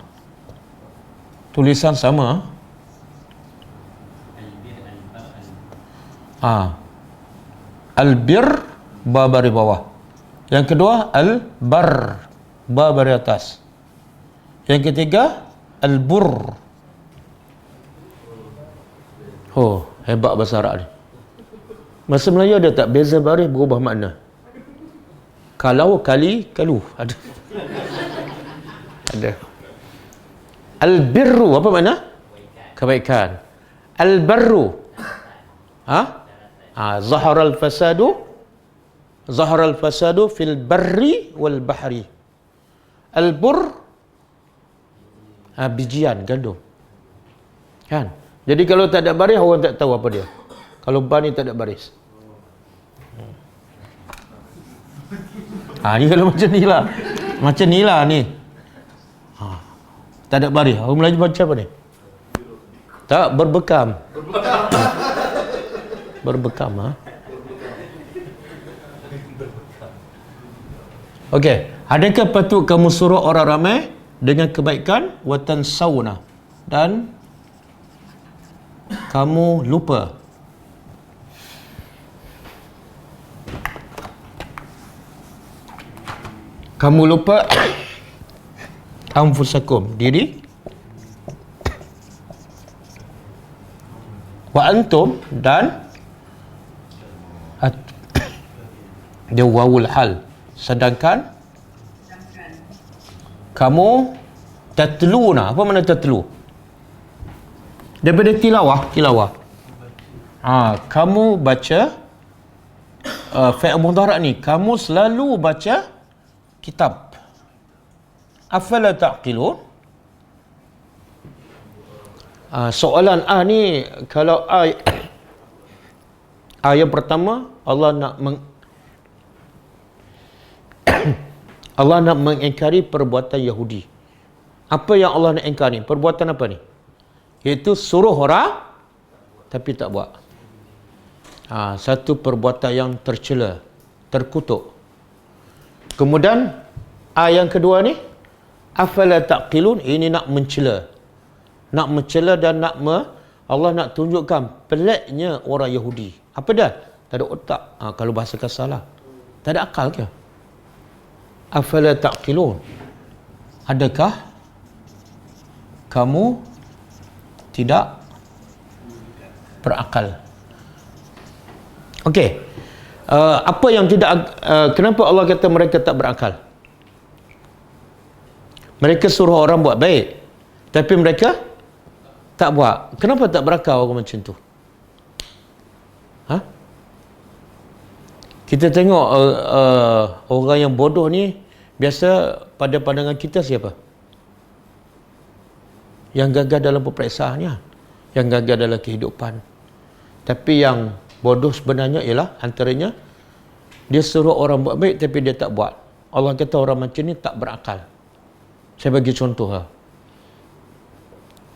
Al-bir, ba baris bawah. Yang kedua, al-bar, ba baris atas. Yang ketiga, al-bur. Hebat bahasa Arab ni. Bahasa Melayu ada tak beza baris berubah makna? Kalau, kali, kalu. Ada. Al-birru, apa makna? Kebaikan. Al-barru, zahara al-fasadu fil barri wal bahri. Al-bur, bijian, gandum. Kan? Jadi kalau tak ada baris, orang tak tahu apa dia. Kalau bar ni tak ada baris. Ni kalau macam ni lah. Macam ni lah ni. Tak ada baris. Orang Melayu baca apa ni? Tak, berbekam. Berbekam. Okey. Adakah patut kamu suruh orang ramai dengan kebaikan? Watan sauna. Dan kamu lupa. Kamu lupa anfusakum, diri. Wa antum, dan dia wawul hal, sedangkan kamu tatluna. Apa makna tatlu? Daripada tilawah. Kamu baca fi'il mudhari' ni, kamu selalu baca kitab. Afala ta'qilun? Soalan ni, kalau yang pertama, Allah nak mengingkari perbuatan Yahudi. Apa yang Allah nak ingkari? Perbuatan apa ni? Iaitu suruh orang tapi tak buat. Satu perbuatan yang tercela, terkutuk. Kemudian yang kedua ni, afala taqilun, ini nak mencela. Nak mencela dan Allah nak tunjukkan peliknya orang Yahudi. Apa dah? Tak ada otak. Kalau bahasa kasar lah. Tak ada akal ke? Afala taqilun. Adakah kamu tidak berakal. Okey. Apa yang tidak kenapa Allah kata mereka tak berakal? Mereka suruh orang buat baik, tapi mereka tak buat. Kenapa tak berakal orang macam tu? Kita tengok orang yang bodoh ni, biasa pada pandangan kita siapa? Yang gagal dalam peperiksaannya, yang gagal dalam kehidupan. Tapi yang bodoh sebenarnya ialah antaranya dia suruh orang buat baik tapi dia tak buat. Allah kata orang macam ni tak berakal. Saya bagi contoh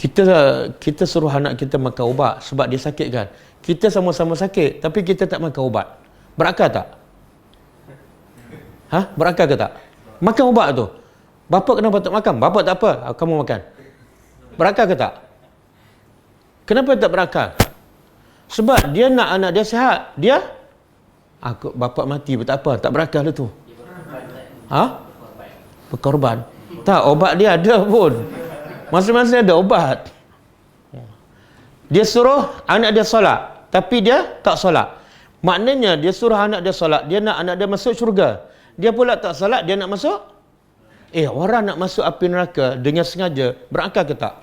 kita suruh anak kita makan ubat sebab dia sakit kan. Kita sama-sama sakit tapi kita tak makan ubat. Berakal tak? Berakal ke tak? Makan ubat tu. Bapa kenapa tak makan? Bapa tak apa, kamu makan. Berakal ke tak? Kenapa tak berakal? Sebab dia nak anak dia sihat. Dia bapa mati pun tak apa, tak berakal lah tu. Berkorban. Tak, obat dia ada pun. Masing-masing ada obat. Dia suruh anak dia solat, tapi dia tak solat. Maknanya dia suruh anak dia solat, dia nak anak dia masuk syurga. Dia pula tak solat, dia nak masuk. Orang nak masuk api neraka dengan sengaja, berakal ke tak?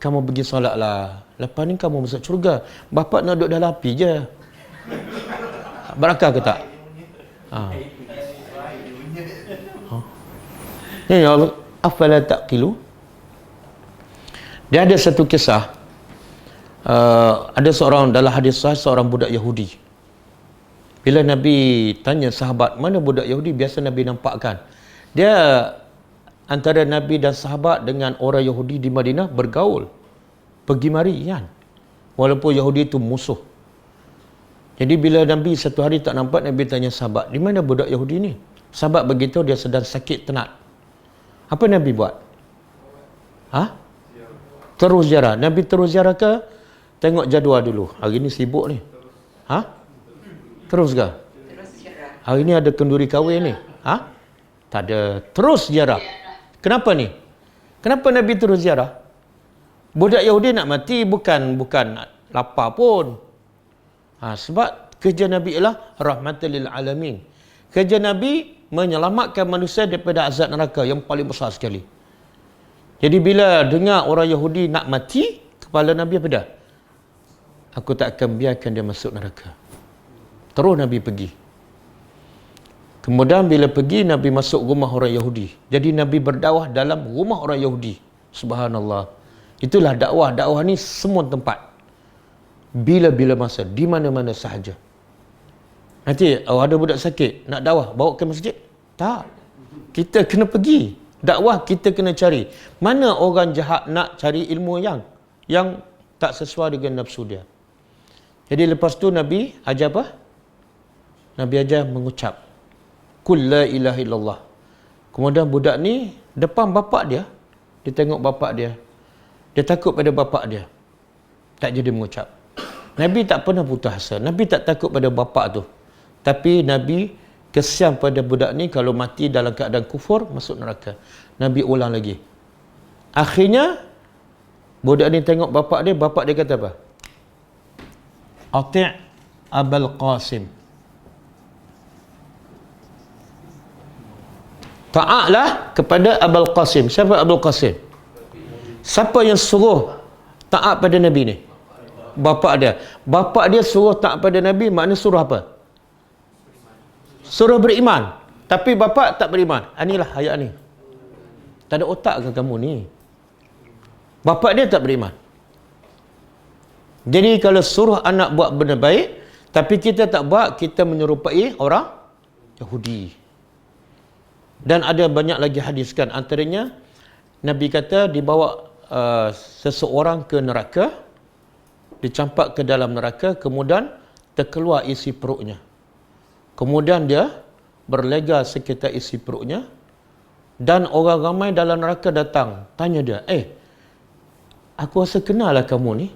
Kamu pergi solat lah, lepas ni kamu masuk syurga. Bapa nak duduk dalam api je. Berakal ke tak? Ya Allah, afala taqilu. Dia ada satu kisah. Ada seorang dalam hadis sahih, seorang budak Yahudi. Bila Nabi tanya sahabat, mana budak Yahudi? Biasa Nabi nampakkan. Dia antara Nabi dan sahabat dengan orang Yahudi di Madinah bergaul. Pergi mari kan. Walaupun Yahudi itu musuh. Jadi bila Nabi satu hari tak nampak, Nabi tanya sahabat, di mana budak Yahudi ni? Sahabat beritahu dia sedang sakit tenat. Apa Nabi buat? Terus ziarah. Nabi terus ziarah ke? Tengok jadual dulu. Hari ni sibuk ni. Terus ke? Terus ziarah. Hari ni ada kenduri kahwin ni. Tak ada. Terus ziarah. Kenapa ni? Kenapa Nabi terus ziarah? Budak Yahudi nak mati bukan lapar pun. Sebab kerja Nabi ialah rahmatan lil alamin. Kerja Nabi menyelamatkan manusia daripada azab neraka yang paling besar sekali. Jadi bila dengar orang Yahudi nak mati, kepala Nabi apa dah? Aku tak akan biarkan dia masuk neraka. Terus Nabi pergi. Kemudian bila pergi, Nabi masuk rumah orang Yahudi. Jadi Nabi berdakwah dalam rumah orang Yahudi. Subhanallah. Itulah dakwah. Dakwah ni semua tempat. Bila-bila masa. Di mana-mana sahaja. Nanti ada budak sakit, nak dakwah, bawa ke masjid? Tak. Kita kena pergi. Dakwah kita kena cari. Mana orang jahat nak cari ilmu yang tak sesuai dengan nafsu dia. Jadi lepas tu Nabi ajar apa? Nabi ajar mengucap Qul la ilaha illallah. Kemudian budak ni depan bapak dia, dia tengok bapak dia. Dia takut pada bapak dia. Tak jadi mengucap. Nabi tak pernah putus asa. Nabi tak takut pada bapak tu. Tapi Nabi kesian pada budak ni kalau mati dalam keadaan kufur, masuk neraka. Nabi ulang lagi. Akhirnya budak ni tengok bapak dia kata apa? Ati' Abul Qasim. Taatlah kepada Abul Qasim. Siapa Abul Qasim? Siapa yang suruh taat pada Nabi ni? Bapak dia. Bapak dia suruh taat pada Nabi, maknanya suruh apa? Suruh beriman. Tapi bapak tak beriman. Inilah ayat ni. Tak ada otak ke kamu ni? Bapak dia tak beriman. Jadi kalau suruh anak buat benda baik, tapi kita tak buat, kita menyerupai orang Yahudi. Dan ada banyak lagi hadis kan. Antaranya, Nabi kata dibawa seseorang ke neraka, dicampak ke dalam neraka, kemudian terkeluar isi perutnya. Kemudian dia berlega sekitar isi perutnya, dan orang ramai dalam neraka datang, tanya dia, aku rasa kenal lah kamu ni.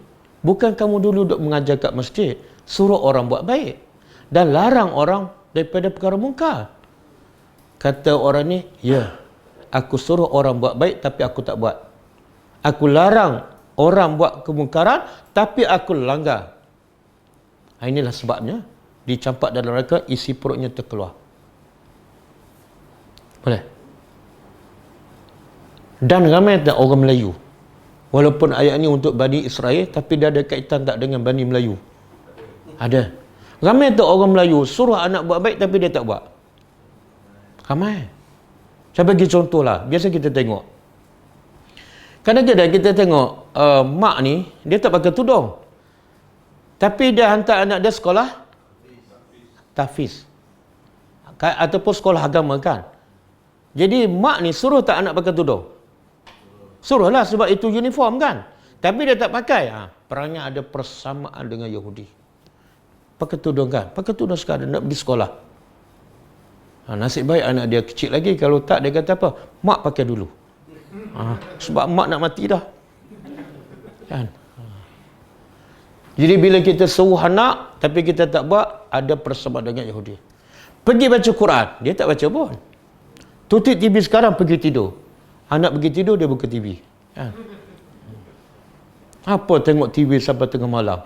Bukan kamu dulu duk mengajar kat masjid, suruh orang buat baik dan larang orang daripada perkara mungkar. Kata orang ni, ya, aku suruh orang buat baik tapi aku tak buat. Aku larang orang buat kemungkaran tapi aku langgar. Inilah sebabnya dicampak dalam neraka, isi perutnya terkeluar. Boleh? Dan ramai tak orang Melayu. Walaupun ayat ni untuk Bani Israel, tapi dia ada kaitan tak dengan Bani Melayu? Ada. Ramai tak orang Melayu suruh anak buat baik tapi dia tak buat? Ramai. Saya bagi contoh lah. Biasa kita tengok. Kadang-kadang kita tengok mak ni, dia tak pakai tudung. Tapi dia hantar anak dia sekolah tahfiz. Ataupun sekolah agama kan. Jadi mak ni suruh tak anak pakai tudung? Suruhlah, sebab itu uniform kan. Tapi dia tak pakai. Perangnya ada persamaan dengan Yahudi. Pakai tudung kan? Pakai tudung sekarang nak pergi sekolah. Nasib baik anak dia kecil lagi. Kalau tak, dia kata apa? Mak pakai dulu. Sebab mak nak mati dah. Kan? Jadi bila kita suruh anak tapi kita tak buat, ada persamaan dengan Yahudi. Pergi baca Quran, dia tak baca pun. Tutup TV sekarang, pergi tidur. Anak pergi tidur, dia buka TV. Kan? Apa tengok TV sampai tengah malam?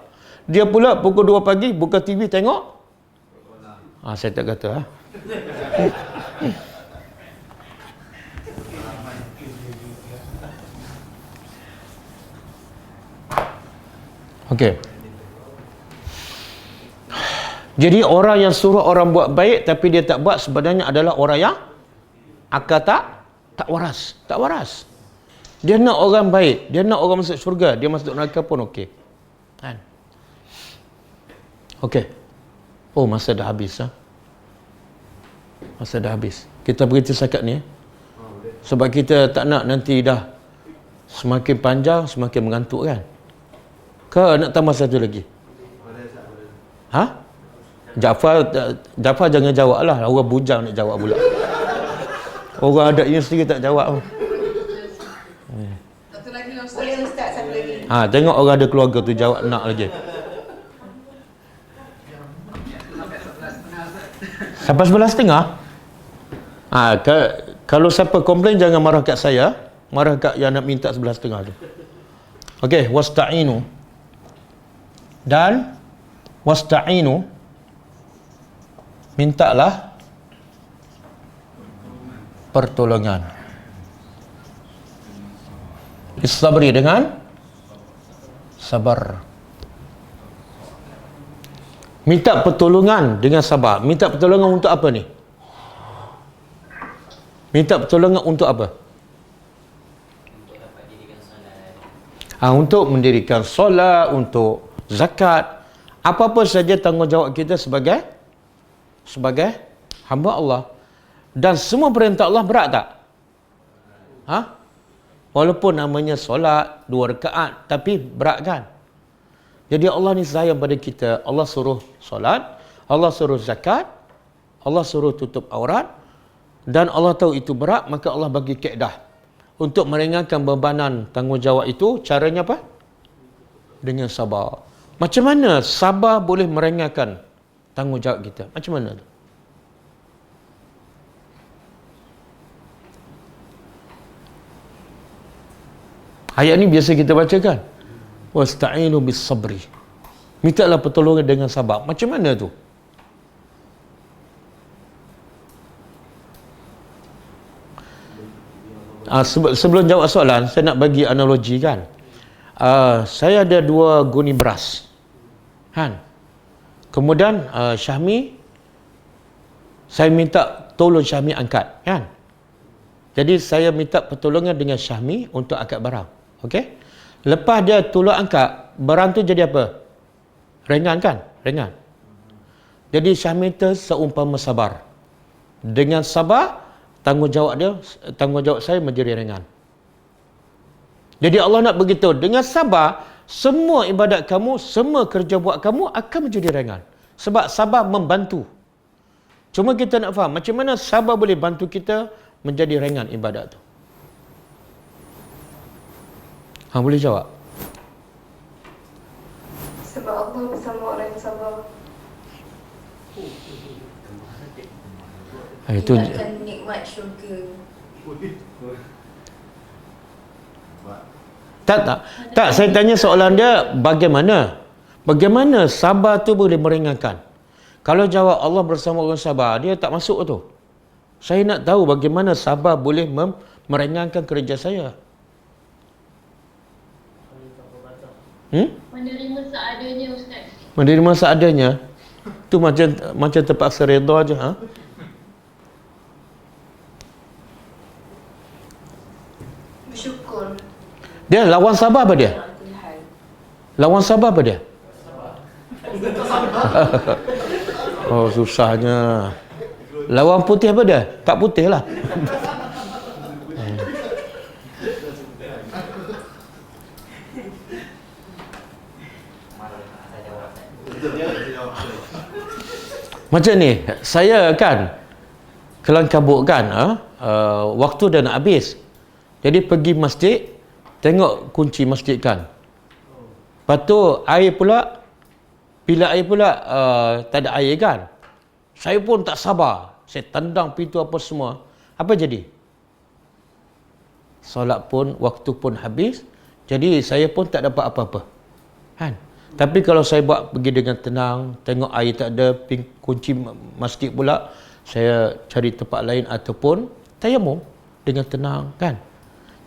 Dia pula pukul 2 pagi buka TV tengok. Saya tak kata. Okey. Jadi orang yang suruh orang buat baik tapi dia tak buat, sebenarnya adalah orang yang akal tak waras. Tak waras. Dia nak orang baik, dia nak orang masuk syurga, dia masuk neraka pun okey. Kan? Okey. Oh, masa dah habis. Masa dah habis. Kita berhenti setakat ni. Sebab kita tak nak nanti dah semakin panjang, semakin mengantuk kan. Ke nak tambah satu lagi? Jafar jangan jawab lah. Orang bujang nak jawab pula. Orang ada universiti tak jawab. Satu lagi lah Ustaz. Boleh Ustaz, satu lagi. Tengok orang ada keluarga tu jawab nak lagi. Sampai 11.30? Kalau siapa komplain jangan marah kat saya. Marah kat yang nak minta 11.30 tu. Okey, wasta'inu. Dan wasta'inu, mintalah pertolongan. Istabri, dengan sabar. Minta pertolongan dengan sabar. Minta pertolongan untuk apa ni? Minta pertolongan untuk apa? Untuk mendirikan solat, untuk zakat, apa-apa saja tanggungjawab kita sebagai hamba Allah. Dan semua perintah Allah berat tak? Walaupun namanya solat 2 rakaat, tapi berat kan? Jadi Allah ni sayang pada kita. Allah suruh solat, Allah suruh zakat, Allah suruh tutup aurat, dan Allah tahu itu berat, maka Allah bagi kaedah untuk meringankan bebanan tanggungjawab itu. Caranya apa? Dengan sabar. Macam mana sabar boleh meringankan tanggungjawab kita? Macam mana tu? Ayat ni biasa kita baca kan? Wasta'inu bis sabri. Mintalah pertolongan dengan sabar. Macam mana tu? Sebelum jawab soalan, saya nak bagi analogi kan. Saya ada 2 guni beras. Kan? Kemudian Syahmi, saya minta tolong Syahmi angkat. Kan? Jadi saya minta pertolongan dengan Syahmi untuk angkat barang. Okey? Lepas dia tolong angkat, barang tu jadi apa? Ringan kan? Ringan. Jadi Syahmi tu seumpama sabar. Dengan sabar, tanggungjawab saya menjadi ringan. Jadi Allah nak begitu. Dengan sabar, semua ibadat kamu, semua kerja buat kamu akan menjadi ringan. Sebab sabar membantu. Cuma kita nak faham macam mana sabar boleh bantu kita menjadi ringan ibadat tu. Boleh jawab? Sebab Allah bersama orang yang sabar. Itu ingatkan nikmat syurga. Tak, saya tanya soalan dia bagaimana sabar tu boleh meringankan. Kalau jawab Allah bersama orang sabar, dia tak masuk tu. Saya nak tahu bagaimana sabar boleh meringankan kerja saya. Menerima seadanya, Ustaz. Menerima seadanya. Tu macam terpaksa redha aja, ha? Bersyukur. Dia lawan sabar apa dia? Lawan sabar apa dia? Oh, susahnya. Lawan putih apa dia? Tak putih lah. Macam ni, saya kan kelang kabut kan, waktu dah nak habis. Jadi pergi masjid, tengok kunci masjid kan. Lepas tu air pula, bila air pula tak ada air kan. Saya pun tak sabar. Saya tendang pintu apa semua. Apa jadi? Solat pun, waktu pun habis. Jadi saya pun tak dapat apa-apa. Kan? Tapi kalau saya buat pergi dengan tenang, tengok air tak ada, kunci masjid pula, saya cari tempat lain ataupun tayamum dengan tenang kan.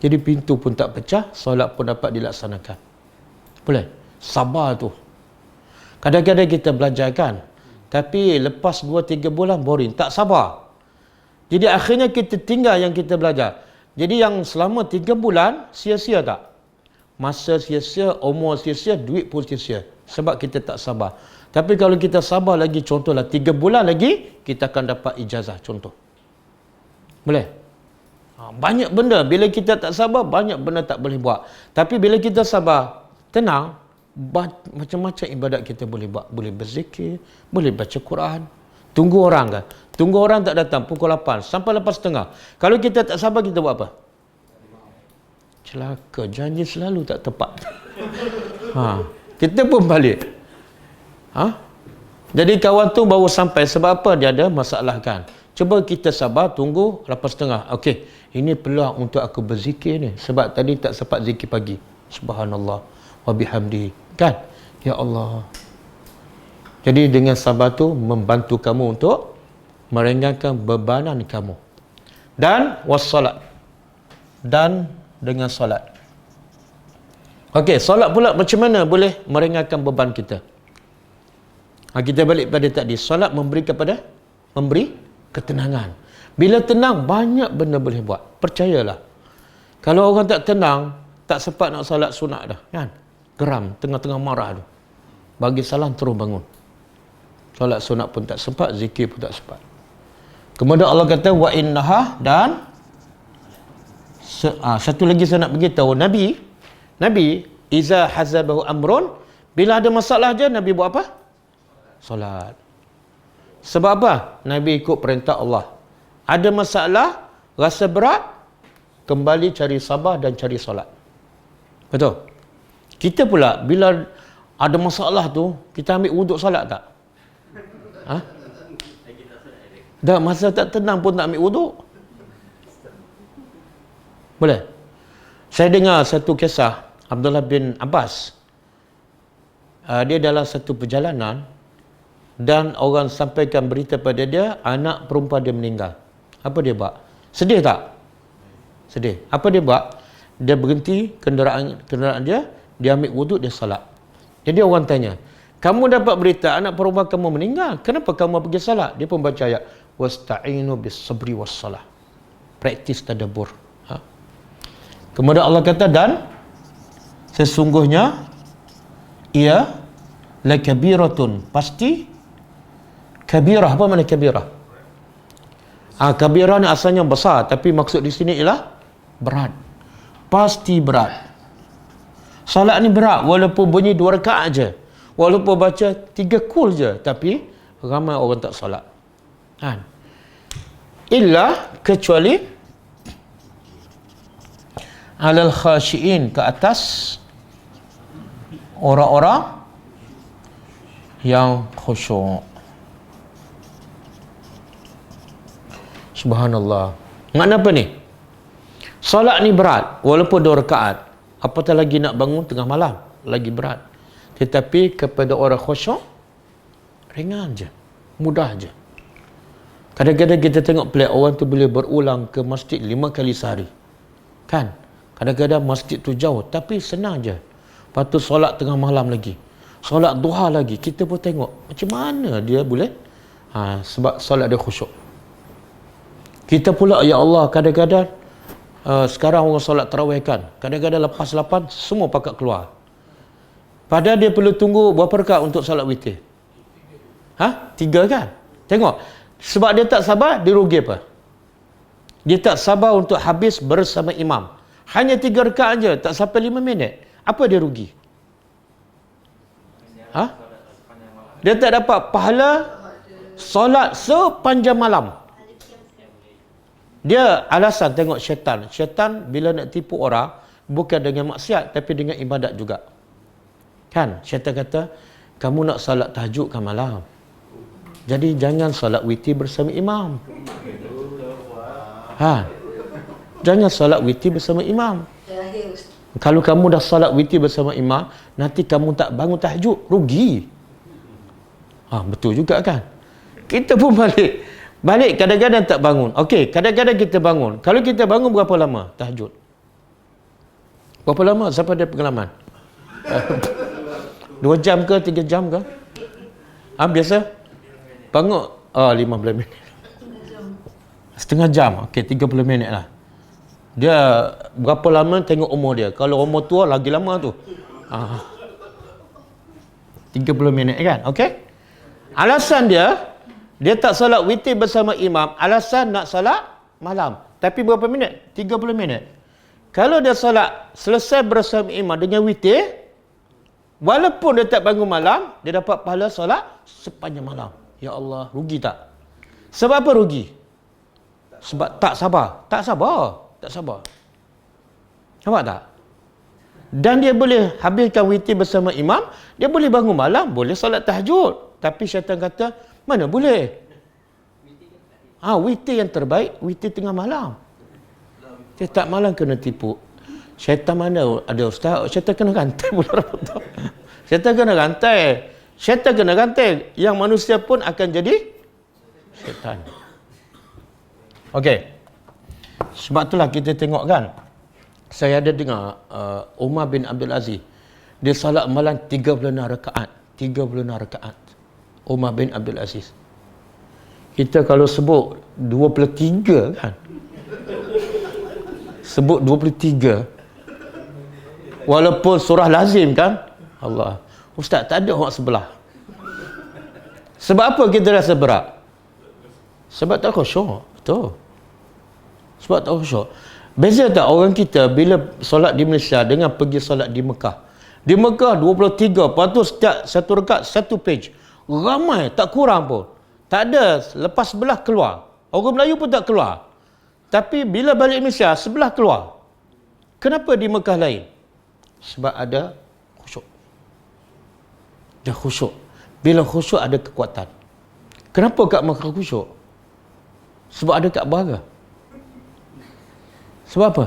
Jadi pintu pun tak pecah, solat pun dapat dilaksanakan. Boleh? Sabar tu. Kadang-kadang kita belajar kan, tapi lepas 2-3 bulan boring, tak sabar. Jadi akhirnya kita tinggal yang kita belajar. Jadi yang selama 3 bulan, sia-sia tak? Masa sia-sia, umur sia-sia, duit pun sia-sia. Sebab kita tak sabar. Tapi kalau kita sabar lagi, contohlah 3 bulan lagi, kita akan dapat ijazah, contoh. Boleh? Banyak benda, bila kita tak sabar, banyak benda tak boleh buat. Tapi bila kita sabar, tenang, macam-macam ibadat kita boleh buat. Boleh berzikir, boleh baca Quran. Tunggu orang kan? Tunggu orang tak datang, pukul 8 sampai 8.30. Kalau kita tak sabar, kita buat apa? Celaka, janji selalu tak tepat. Kita pun balik. Jadi kawan tu baru sampai, sebab apa? Dia ada masalah kan. Cuba kita sabar, tunggu 8.30. Okey, ini peluang untuk aku berzikir ni. Sebab tadi tak sempat zikir pagi. Subhanallah wa bihamdi. Kan? Ya Allah. Jadi dengan sabar tu membantu kamu untuk meringankan bebanan kamu. Dan wassalat. Dan dengan solat. Okey, solat pula macam mana boleh meringankan beban kita? Kita balik pada tadi, solat memberi ketenangan. Bila tenang, banyak benda boleh buat. Percayalah. Kalau orang tak tenang, tak sempat nak solat sunat dah, kan? Geram, tengah-tengah marah tu. Bagi salam terus bangun. Solat sunat pun tak sempat, zikir pun tak sempat. Kemudian Allah kata wa innaha, dan satu lagi saya nak beritahu, Nabi iza hazabahu amrun, bila ada masalah je Nabi buat apa? Solat. Sebab apa? Nabi ikut perintah Allah. Ada masalah, rasa berat, kembali cari sabar dan cari solat. Betul? Kita pula bila ada masalah tu, kita ambil wuduk solat tak? Dah masa tak tenang pun tak ambil wuduk. Boleh? Saya dengar satu kisah Abdullah bin Abbas. Dia dalam satu perjalanan dan orang sampaikan berita pada dia, anak perempuan dia meninggal. Apa dia buat? Sedih tak? Sedih. Apa dia buat? Dia berhenti kenderaan dia, dia ambil wuduk, dia salat. Jadi orang tanya, kamu dapat berita anak perempuan kamu meninggal, kenapa kamu pergi salat? Dia pun baca ayat, wasta'inu bis sabri was salah. Praktis tadabbur. Kemudian Allah kata, dan sesungguhnya ia lakabiratun, pasti kabirah. Apa makna kabirah? Kabirah ni asalnya besar, tapi maksud di sini ialah berat. Pasti berat. Salat ni berat, walaupun bunyi 2 rakaat je, walaupun baca 3 kul je, tapi ramai orang tak salat. Illa, kecuali alal khashiin, ke atas orang-orang yang khusyuk. Subhanallah. Makna apa ni? Solat ni berat, walaupun 2 rakaat. Apatah lagi nak bangun tengah malam, lagi berat. Tetapi kepada orang khusyuk, ringan je, mudah je. Kadang-kadang kita tengok pelik orang tu boleh berulang ke masjid 5 kali sehari. Kan? Kadang-kadang masjid tu jauh, tapi senang je. Lepas tu solat tengah malam lagi. Solat duha lagi. Kita pun tengok macam mana dia boleh. Sebab solat dia khusyuk. Kita pula, ya Allah, kadang-kadang sekarang orang solat tarawih kan. Kadang-kadang lepas 8, semua pakat keluar. Padahal dia perlu tunggu berapa rakaat untuk solat witir? 3 kan? Tengok. Sebab dia tak sabar, dia rugi apa? Dia tak sabar untuk habis bersama imam. Hanya 3 rakaat je, tak sampai 5 minit. Apa dia rugi? Dia tak dapat pahala solat sepanjang malam. Dia alasan tengok syaitan. Syaitan bila nak tipu orang, bukan dengan maksiat, tapi dengan ibadat juga. Kan? Syaitan kata, kamu nak solat tahajud kan malam. Jadi jangan solat witir bersama imam. Jangan solat witir bersama imam. Kalau kamu dah solat witir bersama imam, nanti kamu tak bangun tahajud, rugi. Betul juga kan? Kita pun balik kadang-kadang tak bangun. Okey, kadang-kadang kita bangun. Kalau kita bangun berapa lama tahajud? Berapa lama? Siapa ada pengalaman? 2 jam ke 3 jam ke? Biasa? Bangun 15 minit. Setengah jam. Okey, 30 minit lah. Dia berapa lama tengok umur dia. Kalau umur tua lagi lama tu. 30 minit kan? Okey? Alasan dia tak solat witir bersama imam. Alasan nak solat malam. Tapi berapa minit? 30 minit. Kalau dia solat selesai bersama imam dengan witir, walaupun dia tak bangun malam, dia dapat pahala solat sepanjang malam. Ya Allah, rugi tak? Sebab apa rugi? Sebab tak sabar. Tak sabar. Nampak tak? Dan dia boleh habiskan witir bersama imam, dia boleh bangun malam, boleh solat tahajud. Tapi syaitan kata, mana boleh? Witir yang terbaik, witir tengah malam. Tak malam kena tipu. Syaitan mana ada ustaz? Syaitan kena rantai pula. Syaitan kena rantai. Syaitan kena rantai. Yang manusia pun akan jadi syaitan. Okey. Sebab itulah kita tengok kan. Saya ada dengar Umar bin Abdul Aziz. Dia salat malam 36 rakaat. 36 rakaat. Umar bin Abdul Aziz. Kita kalau sebut 23 kan. Sebut 23. Walaupun surah lazim kan. Allah. Ustaz, tak ada orang sebelah. Sebab apa kita rasa berat? Sebab tak khusyuk. Betul. Sebab tak khusyuk. Beza tak orang kita bila solat di Malaysia dengan pergi solat di Mekah? Di Mekah 23, lepas tu setiap satu rakaat satu page. Ramai, tak kurang pun. Tak ada, lepas sebelah keluar. Orang Melayu pun tak keluar. Tapi bila balik Malaysia, sebelah keluar. Kenapa di Mekah lain? Sebab ada khusyuk. Dia khusyuk. Bila khusyuk ada kekuatan. Kenapa kat Mekah khusyuk? Sebab ada Kaabah ke? Sebab apa?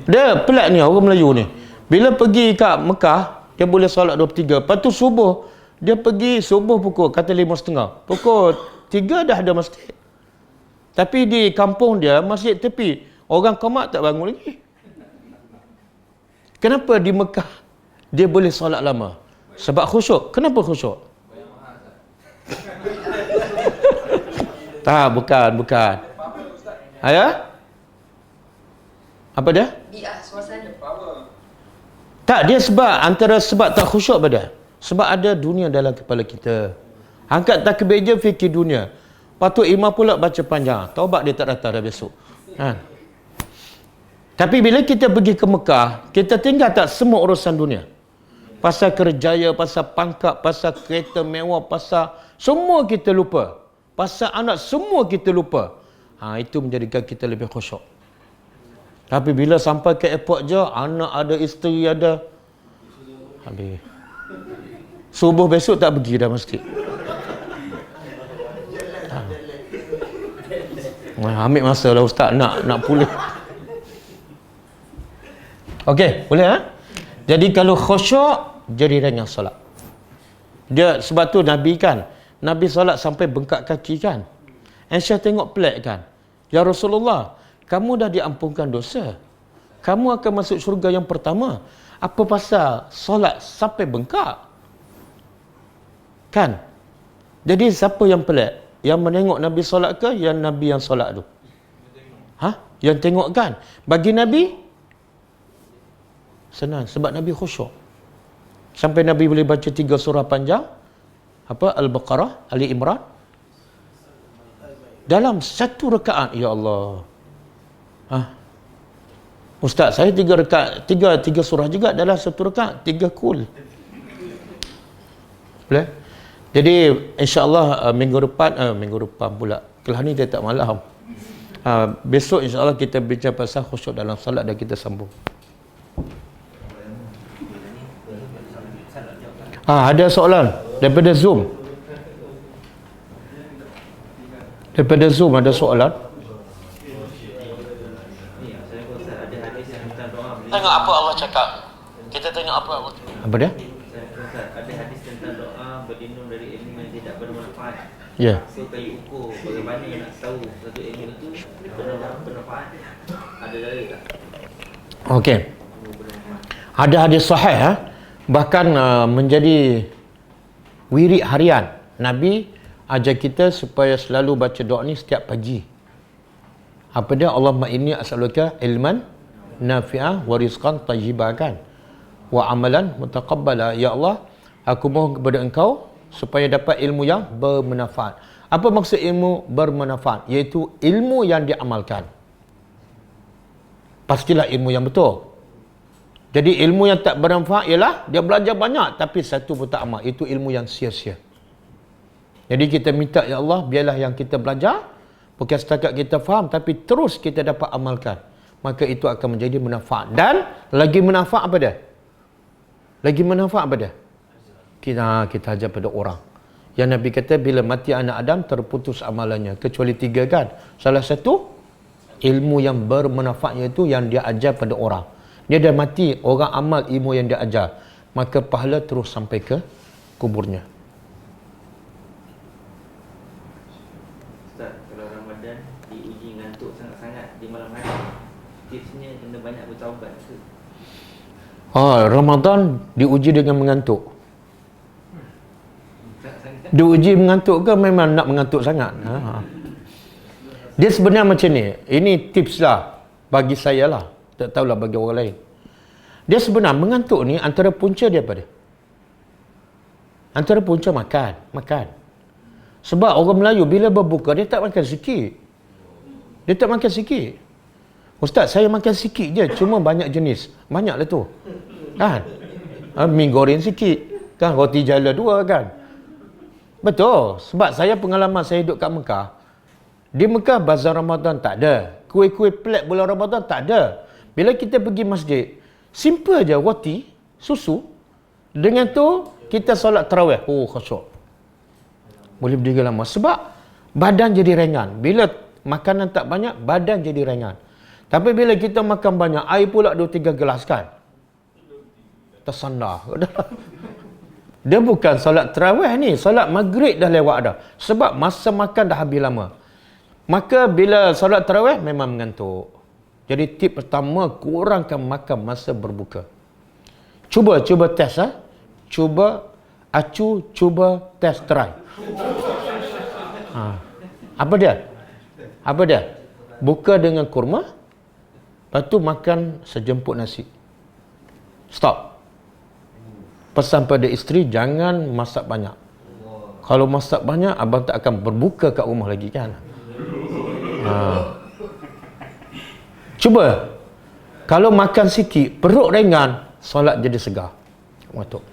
Dia pelik ni orang Melayu ni. Bila pergi kat Mekah, dia boleh solat 23. Lepas tu subuh, dia pergi subuh pukul kata 5.30. Pukul 3 dah ada masjid. Tapi di kampung dia, masjid tepi. Orang komat tak bangun lagi. Kenapa di Mekah dia boleh solat lama? Sebab khusyuk. Kenapa khusyuk? Tak, bukan. Ya? Apa dia? Biar suasana. Tak, dia antara sebab tak khusyuk pada. Sebab ada dunia dalam kepala kita. Angkat takbir je fikir dunia. Patut imam pula baca panjang. Taubat dia tak datang dah besok. Tapi bila kita pergi ke Mekah, kita tinggal tak semua urusan dunia. Pasal kerjaya, pasal pangkat, pasal kereta mewah, pasal semua kita lupa. Pasal anak semua kita lupa. Itu menjadikan kita lebih khusyuk. Tapi bila sampai ke airport je, anak ada, isteri ada. Habis. Subuh besok tak pergi dah masjid. Ambil masa lah ustaz nak pulih. Okey, boleh ha? Jadi kalau khusyuk, jadi ringan solat. Dia sebab tu Nabi kan, Nabi solat sampai bengkak kaki kan. Aisyah tengok pelik kan. Ya Rasulullah, kamu dah diampunkan dosa. Kamu akan masuk syurga yang pertama. Apa pasal solat sampai bengkak? Kan? Jadi siapa yang pelik? Yang menengok Nabi solat ke yang Nabi yang solat tu? Yang tengok kan? Bagi Nabi senang sebab Nabi khusyuk. Sampai Nabi boleh baca 3 surah panjang. Apa? Al-Baqarah, Ali Imran. Dalam satu rakaat, ya Allah. Ustaz, saya 3 rakaat, 3 surah juga dalam satu rakaat, 3 kul. Boleh? Jadi insya-Allah minggu depan pula. Kelah ni dia tak malam. Besok insya-Allah kita bincang pasal khusyuk dalam solat dan kita sambung. Ada soalan daripada Zoom. Daripada Zoom ada soalan. Tengok apa Allah cakap. Kita tengok apa Allah. Apa dia? Ada hadis tentang doa berlindung dari ilmu yang tidak bermanfaat. Ya. So kayu ukur bagaimana nak tahu satu ilmu itu bermanfaat. Ada dalil tak? Okey. Ada hadis sahih bahkan menjadi wirid harian. Nabi ajar kita supaya selalu baca doa ni setiap pagi. Apa dia? Allahumma inni as'aluka ilman nafi'ah wa rizqan tayyibah kan. Wa amalan mutaqabbala. Ya Allah, aku mohon kepada Engkau supaya dapat ilmu yang bermanfaat. Apa maksud ilmu bermanfaat? Iaitu ilmu yang diamalkan. Pastilah ilmu yang betul. Jadi ilmu yang tak bermanfaat ialah dia belajar banyak tapi satu pun tak amal. Itu ilmu yang sia-sia. Jadi kita minta, ya Allah, biarlah yang kita belajar bukan setakat kita faham tapi terus kita dapat amalkan. Maka itu akan menjadi manfaat. Dan lagi manfaat apa dia? Lagi manfaat apa dia? Kita ajar pada orang. Yang Nabi kata bila mati anak Adam terputus amalannya kecuali 3 kan. Salah satu ilmu yang bermanfaat iaitu yang dia ajar pada orang. Dia dah mati, orang amal ilmu yang dia ajar, maka pahala terus sampai ke kuburnya. Ustaz, kalau Ramadan diuji ngantuk sangat-sangat di malam hari, tipsnya kena banyak bertaubat ke? Ramadan diuji dengan mengantuk. Diuji mengantuk ke memang nak mengantuk sangat? Dia sebenarnya macam ni. Ini tips lah bagi saya lah. Tak tahulah bagi orang lain. Dia sebenarnya mengantuk ni antara punca dia apa dia? Antara punca makan. Sebab orang Melayu bila berbuka dia tak makan sikit. Ustaz, saya makan sikit je, cuma banyak jenis. Banyaklah tu. Kan? Mi goreng sikit. Kan? Roti jala 2 kan? Betul. Sebab saya pengalaman saya duduk kat Mekah. Di Mekah bazar Ramadan tak ada. Kuih-kuih pelik bulan Ramadan tak ada. Bila kita pergi masjid, simple je roti, susu. Dengan tu kita solat tarawih. Khusyuk. Boleh berdiri lama. Sebab badan jadi ringan. Bila makanan tak banyak, badan jadi ringan. Tapi bila kita makan banyak, air pula 2-3 gelas kan? Tersandar. Dia bukan solat tarawih ni. Solat maghrib dah lewat dah. Sebab masa makan dah habis lama. Maka bila solat tarawih memang mengantuk. Jadi tip pertama, kurangkan makan masa berbuka. Cuba test Cuba test try. Apa dia? Buka dengan kurma. Lepas tu makan sejemput nasi. Stop. Pesan pada isteri jangan masak banyak. Kalau masak banyak abang tak akan berbuka kat rumah lagi kan. Cuba. Kalau makan sikit, perut ringan, solat jadi segar. Waktu.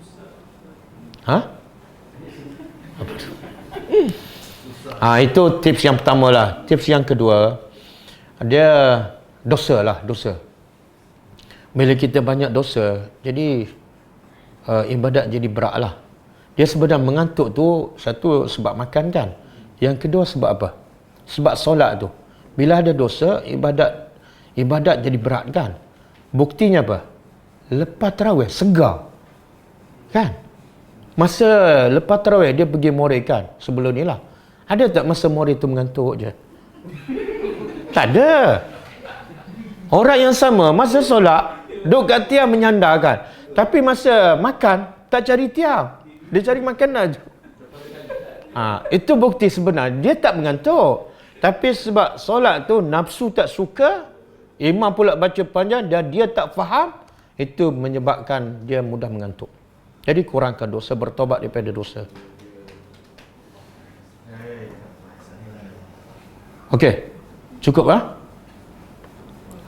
Itu tips yang pertama lah. Tips yang kedua, dia dosa. Bila kita banyak dosa, jadi ibadat jadi berat lah. Dia sebenarnya mengantuk tu satu sebab makan kan. Yang kedua sebab apa? Sebab solat tu. Bila ada dosa, ibadat jadi berat kan. Buktinya apa? lepas tarawih segar. Kan? Masa lepas tarawih dia pergi moreh kan? Sebelum ni lah. Ada tak masa moreh tu mengantuk je? Tak ada. Orang yang sama masa solat duduk kat tiang menyandarkan. Tapi masa makan tak cari tiang. Dia cari makanan je. Itu bukti sebenar. Dia tak mengantuk. Tapi sebab solat tu nafsu tak suka, imam pula baca panjang dan dia tak faham, itu menyebabkan dia mudah mengantuk. Jadi kurangkan dosa, bertobat daripada dosa. Okey. Cukup lah?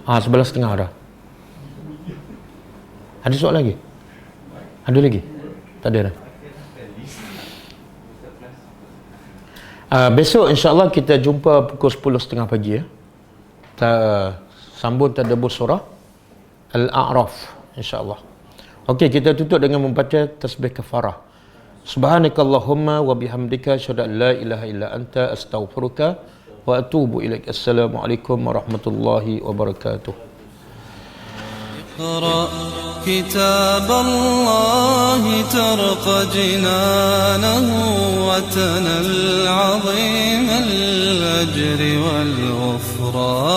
11.30 dah. Ada soal lagi? Ada lagi? Tak ada dah. Besok insyaAllah kita jumpa pukul 10.30 pagi ya. Sambung tadabbur surah Al-A'raf insyaAllah. Okey, kita tutup dengan membaca tasbih kafarah. Subhanakallahumma wa bihamdika asyhadu an la ilaha illa anta astaghfiruka wa atubu ilaik. Assalamualaikum warahmatullahi wabarakatuh. اقرأ كتاب الله ترق جنانه وتنل عظيم الأجر والغفران.